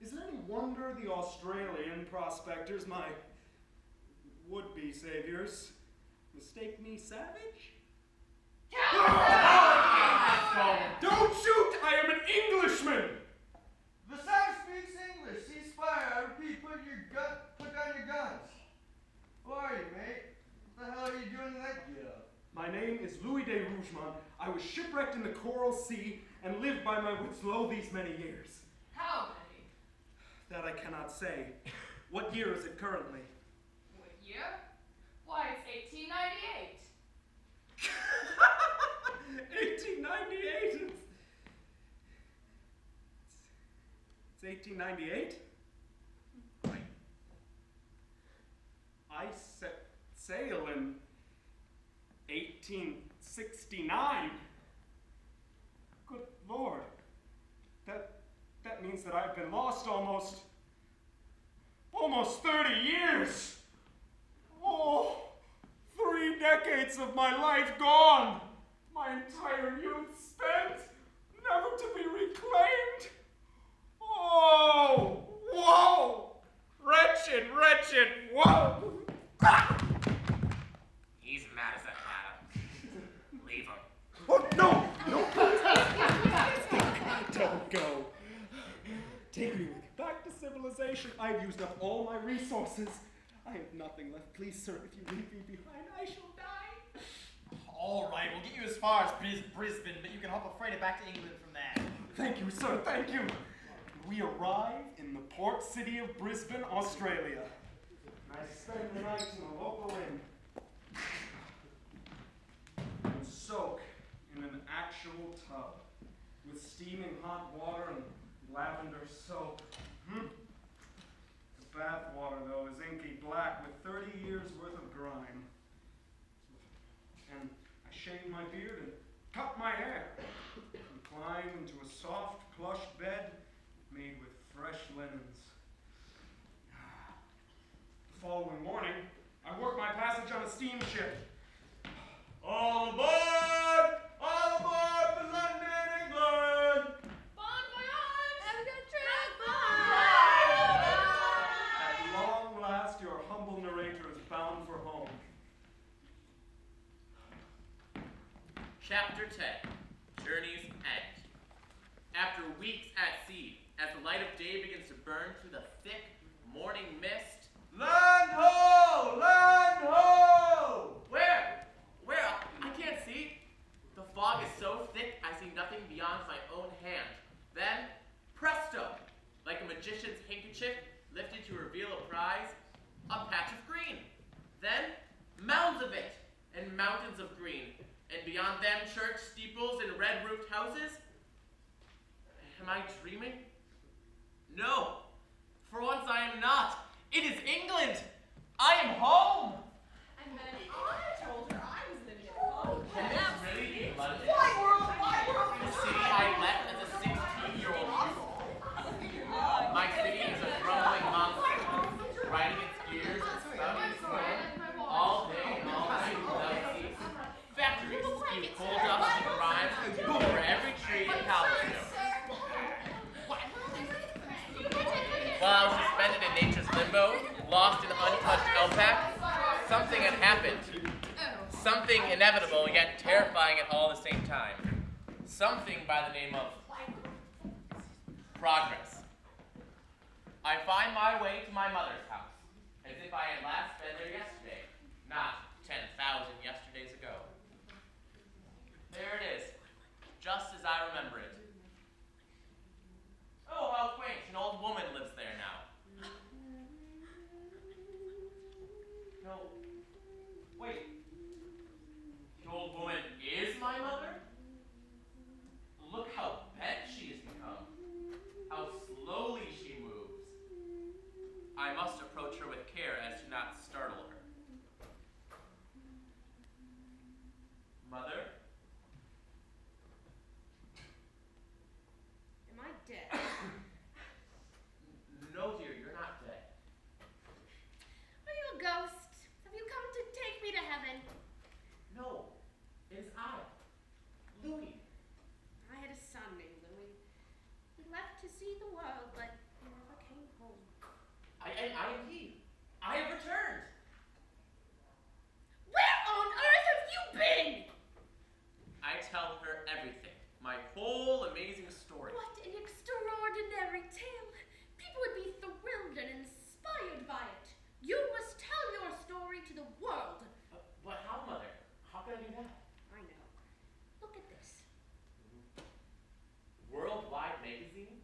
Speaker 3: Is it any wonder the Australian prospectors, my would-be saviors, mistake me savage? Don't shoot! I am an Englishman!
Speaker 10: The savage speaks English. Ceasefire. I repeat, put down your guns. Who are you, mate? What the hell are you doing in that getup?
Speaker 3: My name is Louis de Rougemont. I was shipwrecked in the Coral Sea and lived by my wits low these many years.
Speaker 8: How many?
Speaker 3: That I cannot say. What year is it currently?
Speaker 8: What year? Why, it's 1898.
Speaker 3: 1898? It's 1898? I set sail in 1869. Good Lord. That means that I've been lost almost 30 years. Oh, 3 decades of my life gone. My entire youth spent, never to be reclaimed. Oh, woe! Wretched, wretched, woe!
Speaker 1: He's mad as a
Speaker 3: destination. I've used up all my resources. I have nothing left. Please, sir, if you leave me behind, I shall die.
Speaker 5: All right, we'll get you as far as Brisbane, but you can hop a freighter back to England from there.
Speaker 3: Thank you, sir, thank you. We arrive in the port city of Brisbane, Australia. I spend the night in a local inn. And soak in an actual tub with steaming hot water and lavender soap. The bath water, though, is inky black with 30 years worth of grime. And I shave my beard and cut my hair and climb into a soft, plush bed made with fresh linens. The following morning, I work my passage on a steamship. All aboard! All aboard for London, England!
Speaker 6: Bon voyage! Have a good trip!
Speaker 3: At long last, your humble narrator is bound for home.
Speaker 1: Chapter 10, Journey's End. After weeks at sea, as the light of day begins to burn through the thick morning mist.
Speaker 3: Land ho! Land ho!
Speaker 1: Where? Where? I can't see. The fog is so thick I see nothing beyond my own hand. Then, presto! Like a magician's handkerchief lifted to reveal a prize, a patch of green. Then, mounds of it, and mountains of green. And beyond them, church steeples and red-roofed houses. Am I dreaming? No. For once I am not. It is England. I am home.
Speaker 2: And then I told her I was living at home.
Speaker 1: Can this really be London?
Speaker 2: Wide world!
Speaker 1: The city I left as a 16-year-old youth. My city is a grumbling monster, riding its gears and spouting smoke all day and all night without cease. Factories spew coal dust and grime over every tree in Palestine. While I was suspended in nature's limbo, lost in untouched Elpac, something had happened. Something inevitable yet terrifying at all the same time. Something by the name of progress. I find my way to my mother's house, as if I had last been there yesterday, not 10,000 yesterdays ago. There it is, just as I remember it. Oh, how quaint, an old woman lives there now. No, wait, the old woman is my mother? Look how bent she has become, how slowly she moves. I must approach her with care as to not startle her. Mother?
Speaker 2: Am I dead?
Speaker 1: No, dear, you're not dead.
Speaker 2: Are you a ghost? Have you come to take me to heaven?
Speaker 1: No, it is I, Louis.
Speaker 2: I had a son named Louis. He left to see the world, but he never came home.
Speaker 1: I am he. I have returned.
Speaker 2: Where on earth have you been?
Speaker 1: I tell her everything, my whole amazing story.
Speaker 2: What an extraordinary tale. People would be thrilled and inspired by it. You must tell your story to the world.
Speaker 1: But how, Mother? How can I do that?
Speaker 2: I know. Look at this.
Speaker 1: Worldwide magazine?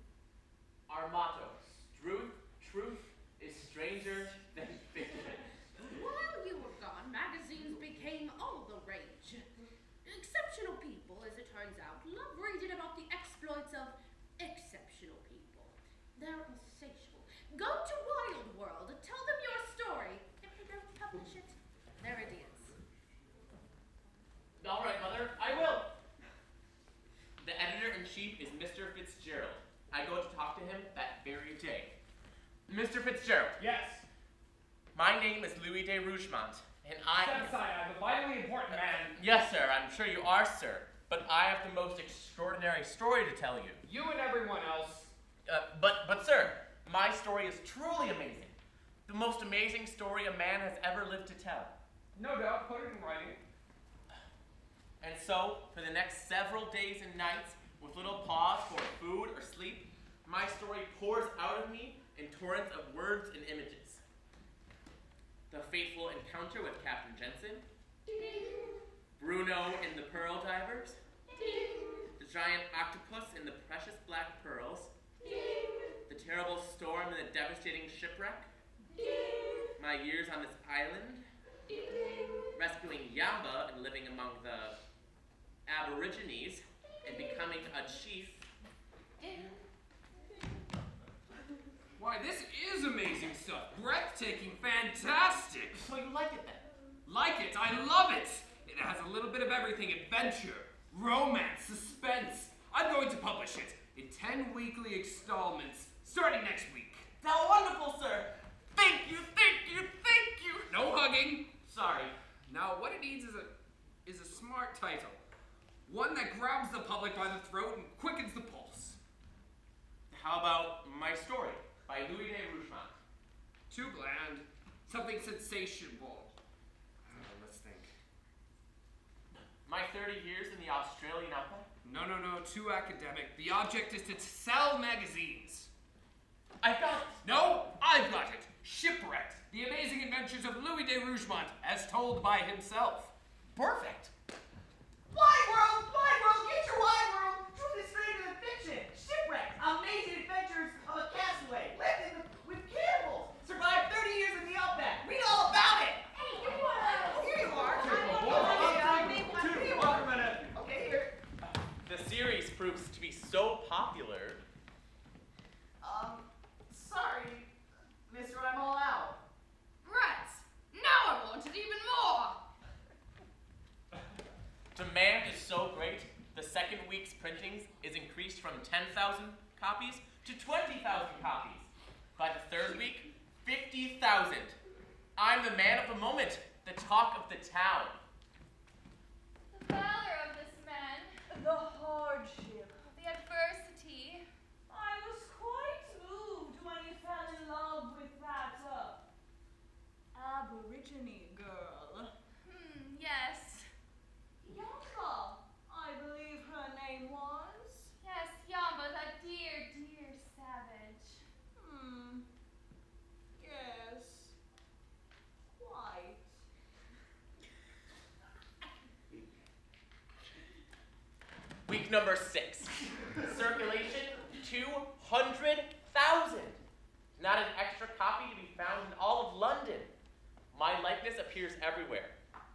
Speaker 1: Our motto, truth is stranger than fiction.
Speaker 2: While you were gone, magazines became all the rage. Exceptional people, as it turns out, love reading about the exploits of exceptional people. They're insatiable. Go to Wild World, tell them your story. If they don't publish it, they're idiots.
Speaker 1: All right, Mother, I will. The editor-in-chief is Mr. Fitzgerald. I go to talk to him that very day. Mr. Fitzgerald.
Speaker 7: Yes.
Speaker 1: My name is Louis de Rougemont, and I...
Speaker 7: I'm a vitally important man.
Speaker 1: Yes, sir, I'm sure you are, sir. But I have the most extraordinary story to tell you.
Speaker 7: You and everyone else.
Speaker 1: But sir, my story is truly amazing. The most amazing story a man has ever lived to tell.
Speaker 7: No doubt, put it in writing.
Speaker 1: And so, for the next several days and nights, with little pause for food or sleep, my story pours out of me in torrents of words and images. The fateful encounter with Captain Jensen, Bruno in the Pearl Divers, the giant octopus in the precious black pearls, the terrible storm and the devastating shipwreck, my years on this island, rescuing Yamba and living among the Aborigines, and becoming a chief.
Speaker 7: Why, this is amazing stuff. Breathtaking, fantastic.
Speaker 1: So you like it then?
Speaker 7: Like it, I love it. It has a little bit of everything: adventure, romance, suspense. I'm going to publish it in 10 weekly installments, starting next week.
Speaker 1: How wonderful, sir! Thank you, thank you, thank you!
Speaker 7: No hugging.
Speaker 1: Sorry.
Speaker 7: Now, what it needs is a smart title. One that grabs the public by the throat and quickens the pulse.
Speaker 1: How about My Story by Louis de Rougemont?
Speaker 7: Too bland. Something sensational. Let's think.
Speaker 1: My 30 Years in the Australian Outback?
Speaker 7: No, too academic. The object is to sell magazines.
Speaker 1: I've got it!
Speaker 7: No, I've got it. Shipwrecked. The Amazing Adventures of Louis de Rougemont, as told by himself.
Speaker 1: Perfect!
Speaker 5: Wide world! Get your wide world! Truth is stranger than fiction! Shipwrecked! Amazing adventures of a castaway! Lived with cannibals! Survived 30 years in the outback! Read all about it!
Speaker 2: Hey, here you are.
Speaker 5: Here you are! Okay, here.
Speaker 1: The series proves to be so popular.
Speaker 5: Sorry, mister, I'm all out.
Speaker 8: Rats! Now I want it even more!
Speaker 1: Demand is so great, the second week's printings is increased from 10,000 copies to 20,000 copies. By the third week, 50,000. I'm the man of the moment, the talk of the town.
Speaker 6: The valor of this man,
Speaker 2: The hardship.
Speaker 6: the adversity.
Speaker 2: I was quite moved when you fell in love with that, Aborigine girl.
Speaker 6: Yes.
Speaker 2: Yamba, I believe her name was.
Speaker 6: Yes, Yamba, that dear, dear savage.
Speaker 2: Yes. Quite.
Speaker 1: Week number 6. Circulation 200,000. Not an extra copy to be found in all of London. My likeness appears everywhere.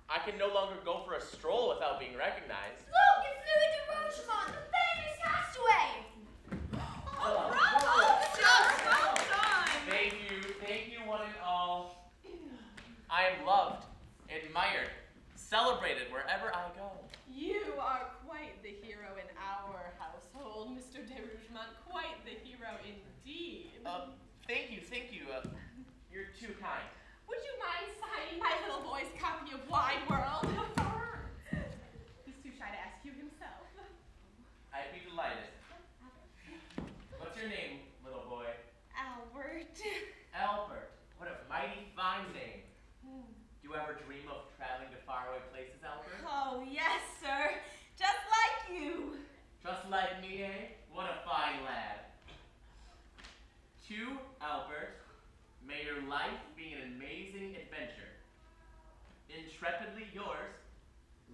Speaker 1: I can no longer go for a stroll without being recognized.
Speaker 2: Look, it's Louis de Rougemont, the famous castaway!
Speaker 1: Oh,
Speaker 2: bravo! Good job! Well done!
Speaker 1: Thank you one and all. I am loved, admired, celebrated wherever I go.
Speaker 11: You are quite the hero in our household, Mr. de Rougemont. Quite the hero indeed.
Speaker 1: Thank you. You're too kind.
Speaker 11: Would you mind signing my little boy's copy of Wide World? He's too shy to ask you himself.
Speaker 1: I'd be delighted. What's your name, little boy?
Speaker 11: Albert.
Speaker 1: Albert. What a mighty fine name. Do you ever dream of traveling to faraway places, Albert?
Speaker 2: Oh, yes, sir. Just like you.
Speaker 1: Just like me, eh? What a fine lad. To Albert, may your life be an amazing adventure. Intrepidly yours,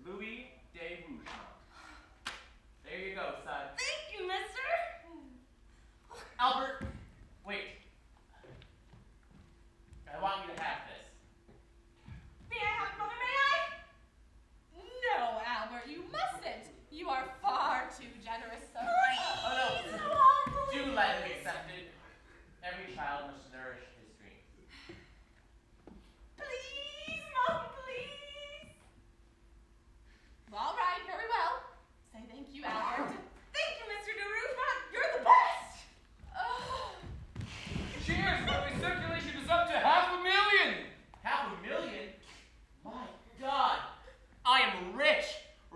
Speaker 1: Louis de Rougemont. There you go, son.
Speaker 2: Thank you, mister.
Speaker 1: Albert, wait. I want you to have this.
Speaker 2: May I have another, may I?
Speaker 11: No, Albert, you mustn't. You are far too generous, sir.
Speaker 1: Oh no,
Speaker 2: So humble.
Speaker 1: do let him accept it. Every child must nourish his dreams.
Speaker 2: Please, Mom, please.
Speaker 11: All right, very well. Say thank you, Albert.
Speaker 2: Thank you, Mr. de Rougemont. You're the best.
Speaker 7: Cheers, Louis. Circulation is up to 500,000.
Speaker 1: 500,000? My God. I am rich.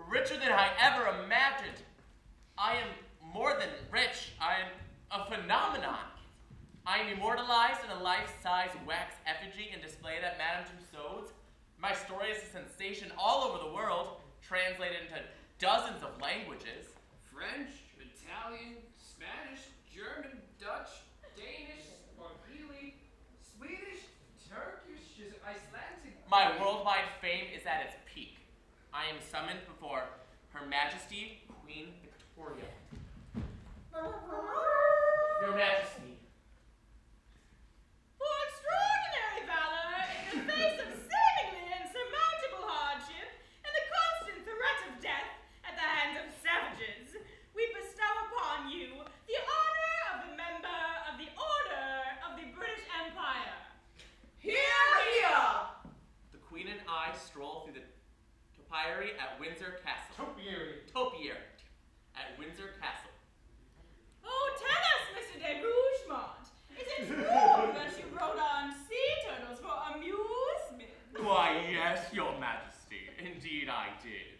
Speaker 1: Richer than I ever imagined. I am more than rich. I am a phenomenon. I am immortalized in a life-size wax effigy and displayed at Madame Tussauds. My story is a sensation all over the world, translated into dozens of languages.
Speaker 7: French, Italian, Spanish, German, Dutch, Danish, or
Speaker 1: My worldwide fame is at its peak. I am summoned before Her Majesty Queen Victoria. Your Majesty.
Speaker 11: For extraordinary valor in the face of seemingly insurmountable hardship and the constant threat of death at the hands of savages, we bestow upon you the honor of the member of the Order of the British Empire. Hear, hear!
Speaker 1: The Queen and I stroll through the topiary at Windsor Castle. Topiary at Windsor Castle.
Speaker 11: Oh, tell us, Mr. de Rougemont, is it true that you rode on sea turtles for amusement?
Speaker 1: Why, yes, Your Majesty. Indeed I did.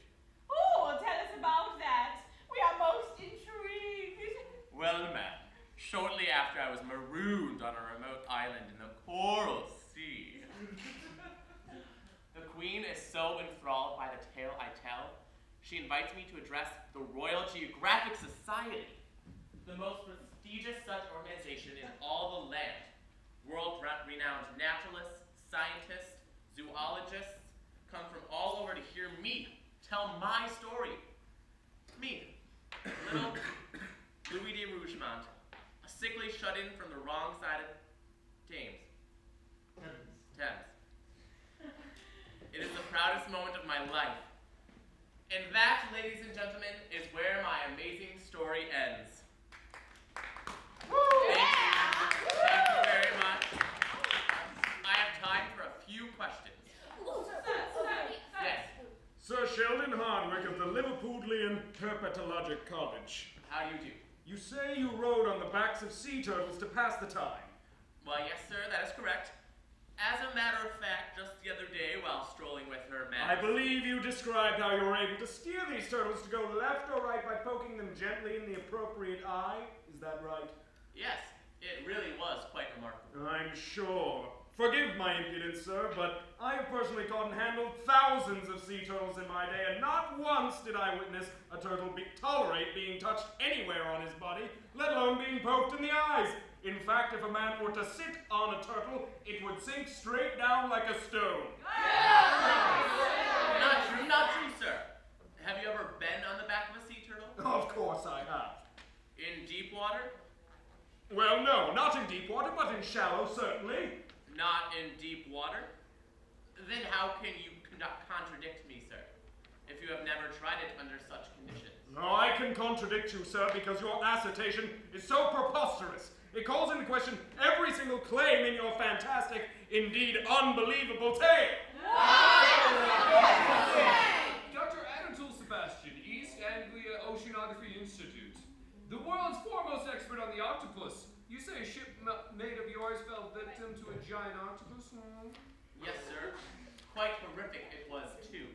Speaker 11: Oh, well, tell us about that. We are most intrigued.
Speaker 1: Well, ma'am, shortly after I was marooned on a remote island in the Coral Sea. The Queen is so enthralled by the tale I tell, she invites me to address the Royal Geographic Society, the most prestigious such organization in all the land. World-renowned naturalists, scientists, zoologists come from all over to hear me tell my story. Me, little Louis de Rougemont, a sickly shut-in from the wrong side of Thames. It is the proudest moment of my life. And that, ladies and gentlemen, is where my amazing story ends. Thank you very much. I have time for a few questions. Yes.
Speaker 12: Sir Sheldon Hardwick of the Liverpudlian Herpetologic College.
Speaker 1: How do you do?
Speaker 12: You say you rode on the backs of sea turtles to pass the time.
Speaker 1: Well, yes, sir, that is correct. As a matter of fact, just the other day while strolling with Her Majesty.
Speaker 12: I believe you described how you were able to steer these turtles to go left or right by poking them gently in the appropriate eye. Is that right?
Speaker 1: Yes, it really was quite remarkable.
Speaker 12: I'm sure. Forgive my impudence, sir, but I have personally caught and handled thousands of sea turtles in my day, and not once did I witness a turtle tolerate being touched anywhere on his body, let alone being poked in the eyes. In fact, if a man were to sit on a turtle, it would sink straight down like a stone.
Speaker 1: Not true, sir. Have you ever been on the back of a sea turtle?
Speaker 12: Of course I have.
Speaker 1: In deep water?
Speaker 12: Well, no, not in deep water, but in shallow, certainly.
Speaker 1: Not in deep water? Then how can you contradict me, sir, if you have never tried it under such conditions?
Speaker 12: No, I can contradict you, sir, because your assertion is so preposterous. It calls into question every single claim in your fantastic, indeed unbelievable tale.
Speaker 7: Dr. Anatole Sebastian, East Anglia Oceanography Institute. The world's foremost expert on the octopus. You say a ship made of yours fell victim to a giant octopus?
Speaker 1: Yes, sir. Quite horrific it was, too.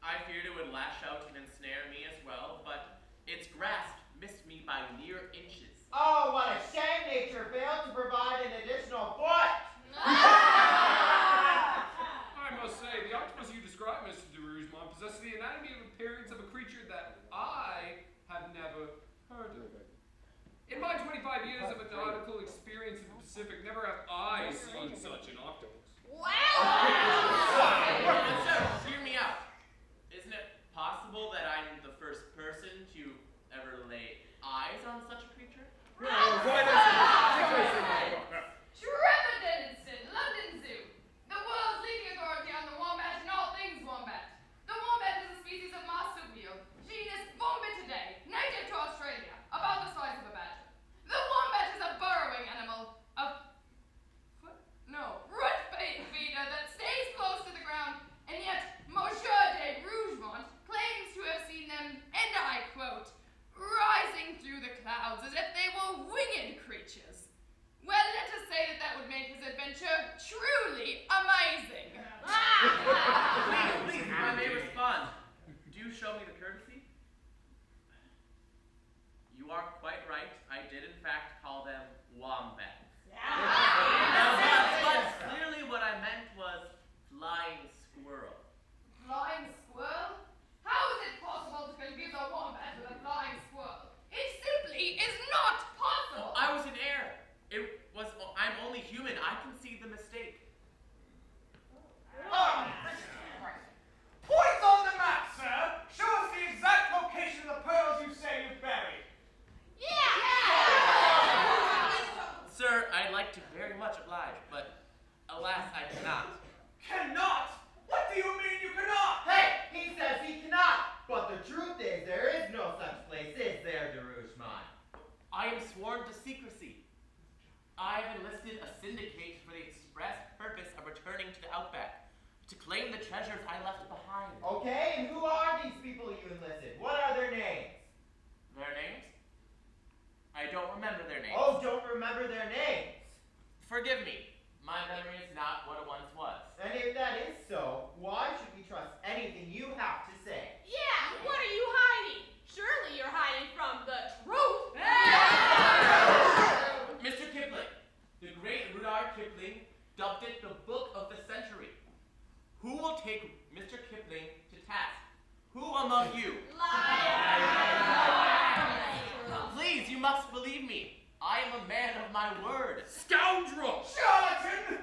Speaker 1: I feared it would lash out and ensnare me as well, but its grasp missed me by mere inches.
Speaker 10: Oh, what a shame nature failed to provide an additional foot!
Speaker 7: I must say, the octopus you describe, Mr. de Rougemont, possesses the anatomy and appearance of a creature that I have never heard of. In my 25 years of nautical experience in the Pacific, never have I seen such an octopus.
Speaker 1: Sir, hear me out. Isn't it possible that I'm the first person to ever lay eyes on such a creature?
Speaker 8: Trevor Denniston, London Zoo. The world's leading authority on the wombat and all things wombat. The wombat is a species of marsupial, genus Vombatidae, native to Australia, about the size of a badger. The wombat is a burrowing animal, root feeder that stays close to the ground, and yet Monsieur de Rougemont claims to have seen them, and I quote, rising through the clouds as if they were winged creatures. Well, let us say that would make his adventure truly amazing.
Speaker 1: Please, if I may respond. Do show me the courtesy. You are quite right. I did, in fact, call them wombats. But clearly what I meant was flying squirrel.
Speaker 8: Flying squirrel? How is it possible to confuse a wombat with a flying squirrel? It simply is not possible.
Speaker 1: I was in air. I'm only human. I can see the mistake.
Speaker 10: Oh,
Speaker 1: treasures I left behind.
Speaker 9: Okay, and who are these people you enlisted? What are their names?
Speaker 1: Their names? I don't remember their names.
Speaker 9: Oh, don't remember their names.
Speaker 1: Forgive me. My memory is not what it once was.
Speaker 9: And if that is so, why should we trust anything you have to say?
Speaker 11: Yeah, what are you hiding? Surely you're hiding from the truth.
Speaker 1: Mr. Kipling, the great Rudyard Kipling dubbed it the book of the century. Who will take Mr. Kipling to task? Who among you? Please, you must believe me. I am a man of my word.
Speaker 12: Scoundrel!
Speaker 3: Charlatan!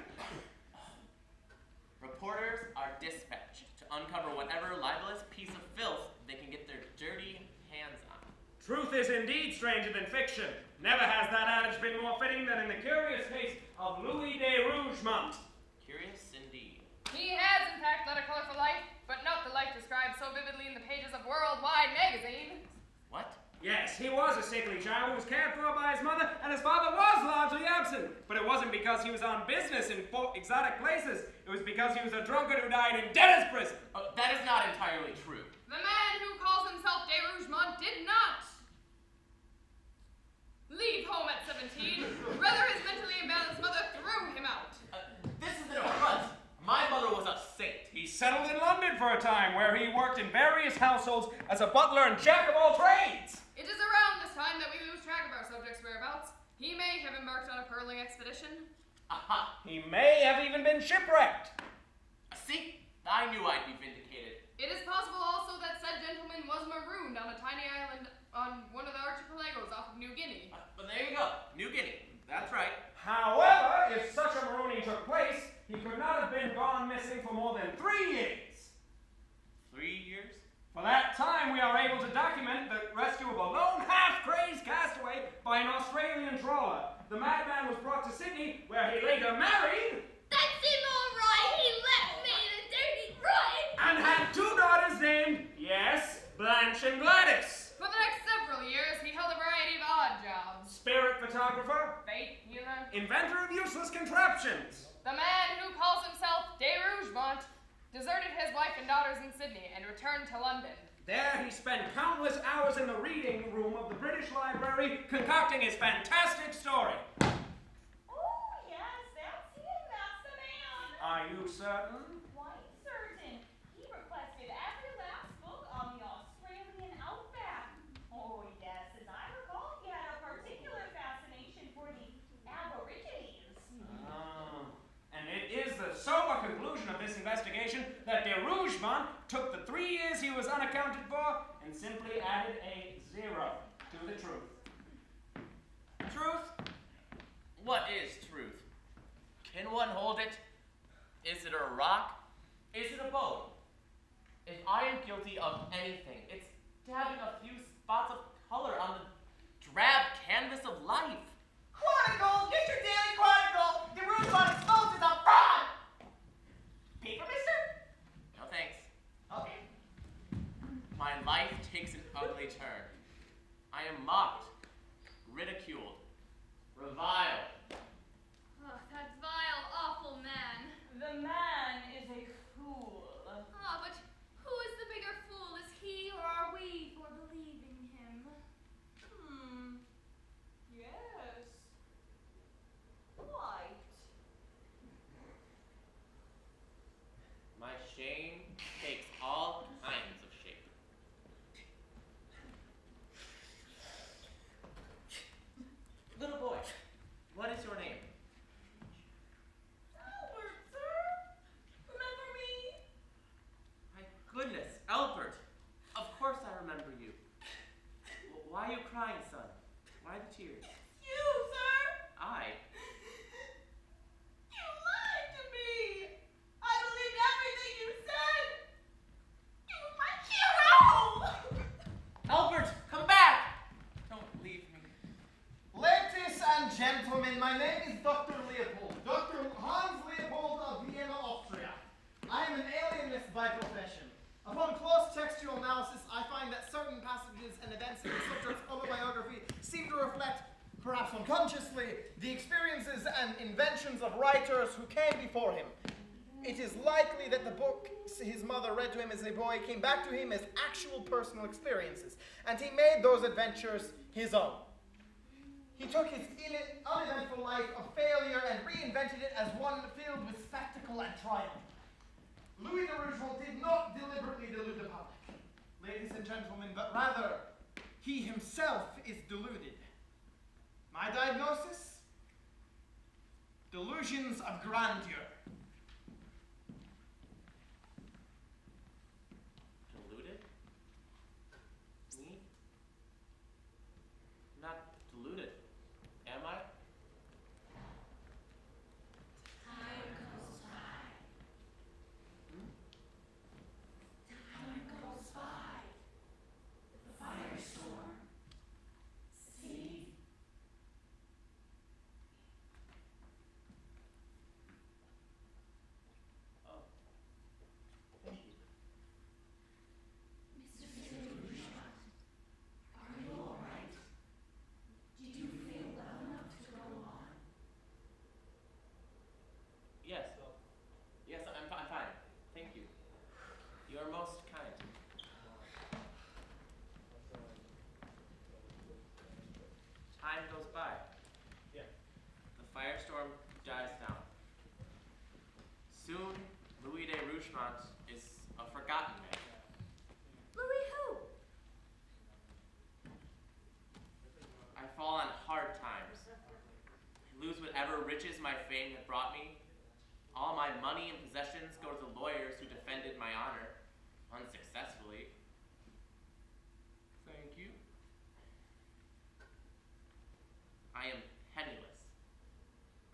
Speaker 1: Reporters are dispatched to uncover whatever libelous piece of filth they can get their dirty hands on.
Speaker 12: Truth is indeed stranger than fiction. Never has that adage been more fitting than in the curious case of Louis de Rougemont.
Speaker 1: Curious indeed.
Speaker 8: He has, in fact, led a colorful life, but not the life described so vividly in the pages of Worldwide magazine.
Speaker 1: What?
Speaker 12: Yes, he was a sickly child who was cared for by his mother, and his father was largely absent. But it wasn't because he was on business in exotic places. It was because he was a drunkard who died in debtor's prison.
Speaker 1: That is not entirely true.
Speaker 8: The man who calls himself de Rougemont did not leave home at 17. Rather, his mentally imbalanced mother threw him out.
Speaker 1: This is an affront. My mother was a saint.
Speaker 12: He settled in London for a time, where he worked in various households as a butler and jack of all trades.
Speaker 8: It is around this time that we lose track of our subject's whereabouts. He may have embarked on a pearling expedition.
Speaker 1: Aha.
Speaker 12: He may have even been shipwrecked.
Speaker 1: See? I knew I'd be vindicated.
Speaker 8: It is possible also that said gentleman was marooned on a tiny island on one of the archipelagos off of New Guinea.
Speaker 1: But there you go. New Guinea. That's right.
Speaker 12: However, if such a marooning took place, he could not have been gone missing for more than 3 years.
Speaker 1: 3 years?
Speaker 12: For that time, we are able to document the rescue of a lone half-crazed castaway by an Australian trawler. The madman was brought to Sydney, where he later married...
Speaker 6: That's him all right. He left me in a dirty rut.
Speaker 12: ...and had 2 daughters named, yes, Blanche and Gladys.
Speaker 8: For the next several years, he held a variety of odd jobs.
Speaker 12: Spirit photographer.
Speaker 8: Faith healer.
Speaker 12: Inventor of useless contraptions.
Speaker 8: The man who calls himself de Rougemont deserted his wife and daughters in Sydney and returned to London.
Speaker 12: There he spent countless hours in the reading room of the British Library concocting his fantastic story.
Speaker 11: Oh, yes, that's him. That's the man.
Speaker 12: Are you certain?
Speaker 11: Quite certain. He requested every last book on the Australian outback. Oh, yes, as I recall, he had a particular fascination for the Aborigines.
Speaker 12: And it is the sober conclusion of this investigation that de Rougemont took the 3 years he was unaccounted for and simply added a 0 to the truth.
Speaker 1: Truth? What is truth? Can one hold it? Is it a rock? Is it a bone? If I am guilty of anything, it's dabbing a few spots of color on the drab canvas of life.
Speaker 5: Chronicle! Get your daily chronicle! The Rougemont exposed is a fraud! Paper, mister?
Speaker 1: No thanks.
Speaker 5: Okay.
Speaker 1: My life takes an ugly turn. I am mocked, ridiculed, reviled.
Speaker 6: Oh, that vile, awful man.
Speaker 11: The man is a fool.
Speaker 6: Ah, but who is the bigger fool? Is he or are we for believing him?
Speaker 11: Yes. Quite.
Speaker 1: My shame takes all kinds of shape. Little boy, what is your name?
Speaker 11: Albert, sir. Remember me?
Speaker 1: My goodness, Albert. Of course I remember you. Why are you crying, son? Why the tears?
Speaker 11: You, sir.
Speaker 1: I?
Speaker 11: You lied to me. I believed everything you said. You were my hero.
Speaker 1: Albert, come back! Don't leave me.
Speaker 10: Ladies and gentlemen, my name is Dr. Leopold. Dr. Hans Leopold of Vienna, Austria. I am an alienist by profession. Upon close textual analysis, I find that certain passages and events in the subject's autobiography seem to reflect, perhaps unconsciously, the experiences and inventions of writers who came before him. It is likely that the books his mother read to him as a boy came back to him as actual personal experiences, and he made those adventures his own. He took his uneventful life of failure and reinvented it as one filled with spectacle and triumph. Louis de Rougemont did not deliberately delude the public, ladies and gentlemen, but rather he himself is deluded. My diagnosis? Delusions of grandeur.
Speaker 1: Deluded? Me? Not deluded, am I?
Speaker 2: Time goes by. Time goes by. The firestorm. See?
Speaker 1: Oh. Thank you.
Speaker 2: Mr. Rougemont, are you all right? Do you feel well enough to go on?
Speaker 1: Yes. Yes, I'm fine. Thank you. You are most kind. Time goes by.
Speaker 4: Yeah.
Speaker 1: The firestorm dies down. Soon, Louis de Rougemont is a forgotten man.
Speaker 2: Louis who?
Speaker 1: I fall on hard times. I lose whatever riches my fame had brought me. All my money and possessions go to the lawyers who defended my honor, unsuccessfully. Thank you. I am penniless.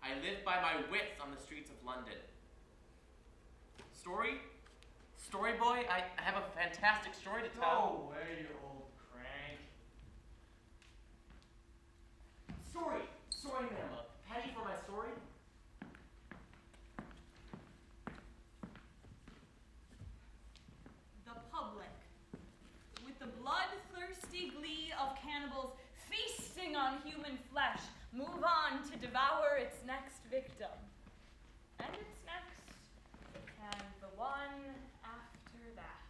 Speaker 1: I live by my wits on the streets of London. Story boy, I have a fantastic story to tell.
Speaker 3: Go away, you old crank.
Speaker 1: Story, ma'am. A penny for my story?
Speaker 11: The public, with the bloodthirsty glee of cannibals feasting on human flesh, move on to devour its next victim. And its next, and the one after that.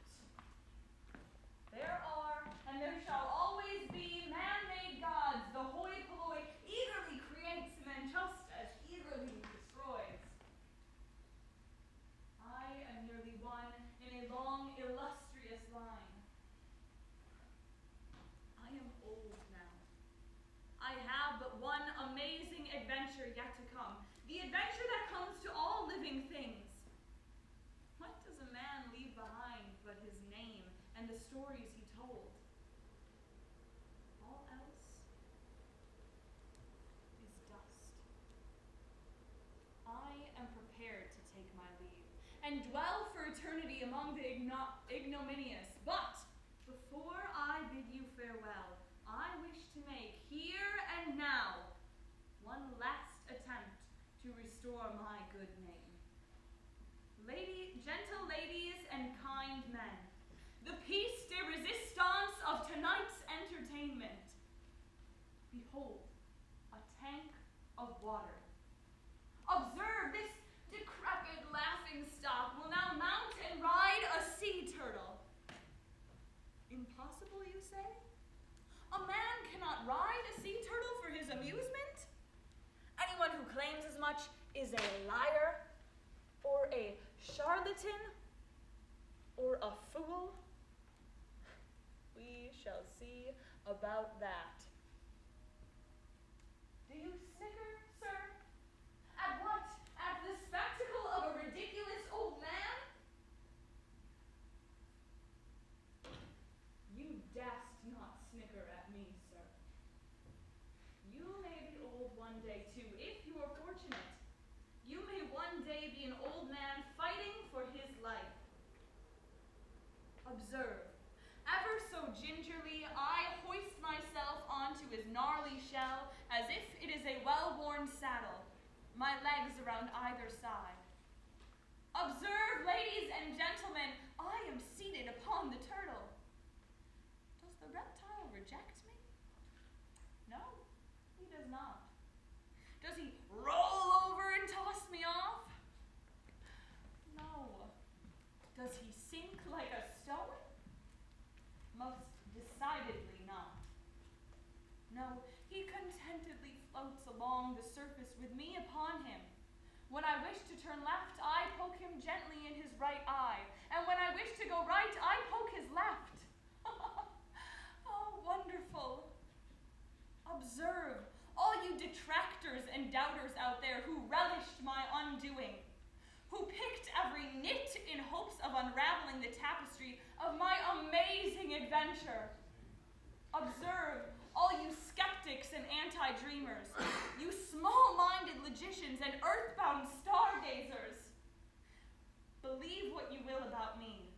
Speaker 11: There are, and there shall always be, man-made gods, the hoi polloi eagerly creates and then just as eagerly destroys. I am merely one in a long, illustrious line. I am old now. I have but one amazing adventure yet to come. The adventure that comes to all living things. What does a man leave behind but his name and the stories he told? All else is dust. I am prepared to take my leave and dwell for eternity among the ignominious. But before I bid you farewell, I wish to make here and now one last attempt to restore my good name. Gentle ladies and kind men, the piece de resistance of tonight's entertainment. Behold, a tank of water. Observe, this decrepit laughingstock will now mount and ride a sea turtle. Impossible, you say? A man cannot ride a sea turtle for his amusement? Anyone who claims as much is a liar, or a charlatan, or a fool. We shall see about that. Do you snicker, sir? At what? At the spectacle of a ridiculous old man? You dast not snicker at me, sir. You may be old one day too, if you are fortunate. You may one day be an old man fighting for his life. Observe, ever so gingerly I hoist myself onto his gnarly shell as if it is a well-worn saddle, my legs around either side. Observe, ladies and gentlemen, I am seated upon the turtle. Does the reptile reject me? No, he does not. Does he roll over and toss me off? No, Does he sink like a stone? Most decidedly not. No, he contentedly floats along the surface with me upon him. When I wish to turn left, I poke him gently in his right eye, and when I wish to go right, I poke his left. Oh, wonderful. Observe, all you detractors and doubters out there who relished my undoing, who picked every nit in hopes of unraveling the tapestry of my amazing adventure. Observe, all you skeptics and anti-dreamers, you small-minded logicians and earthbound stargazers. Believe what you will about me,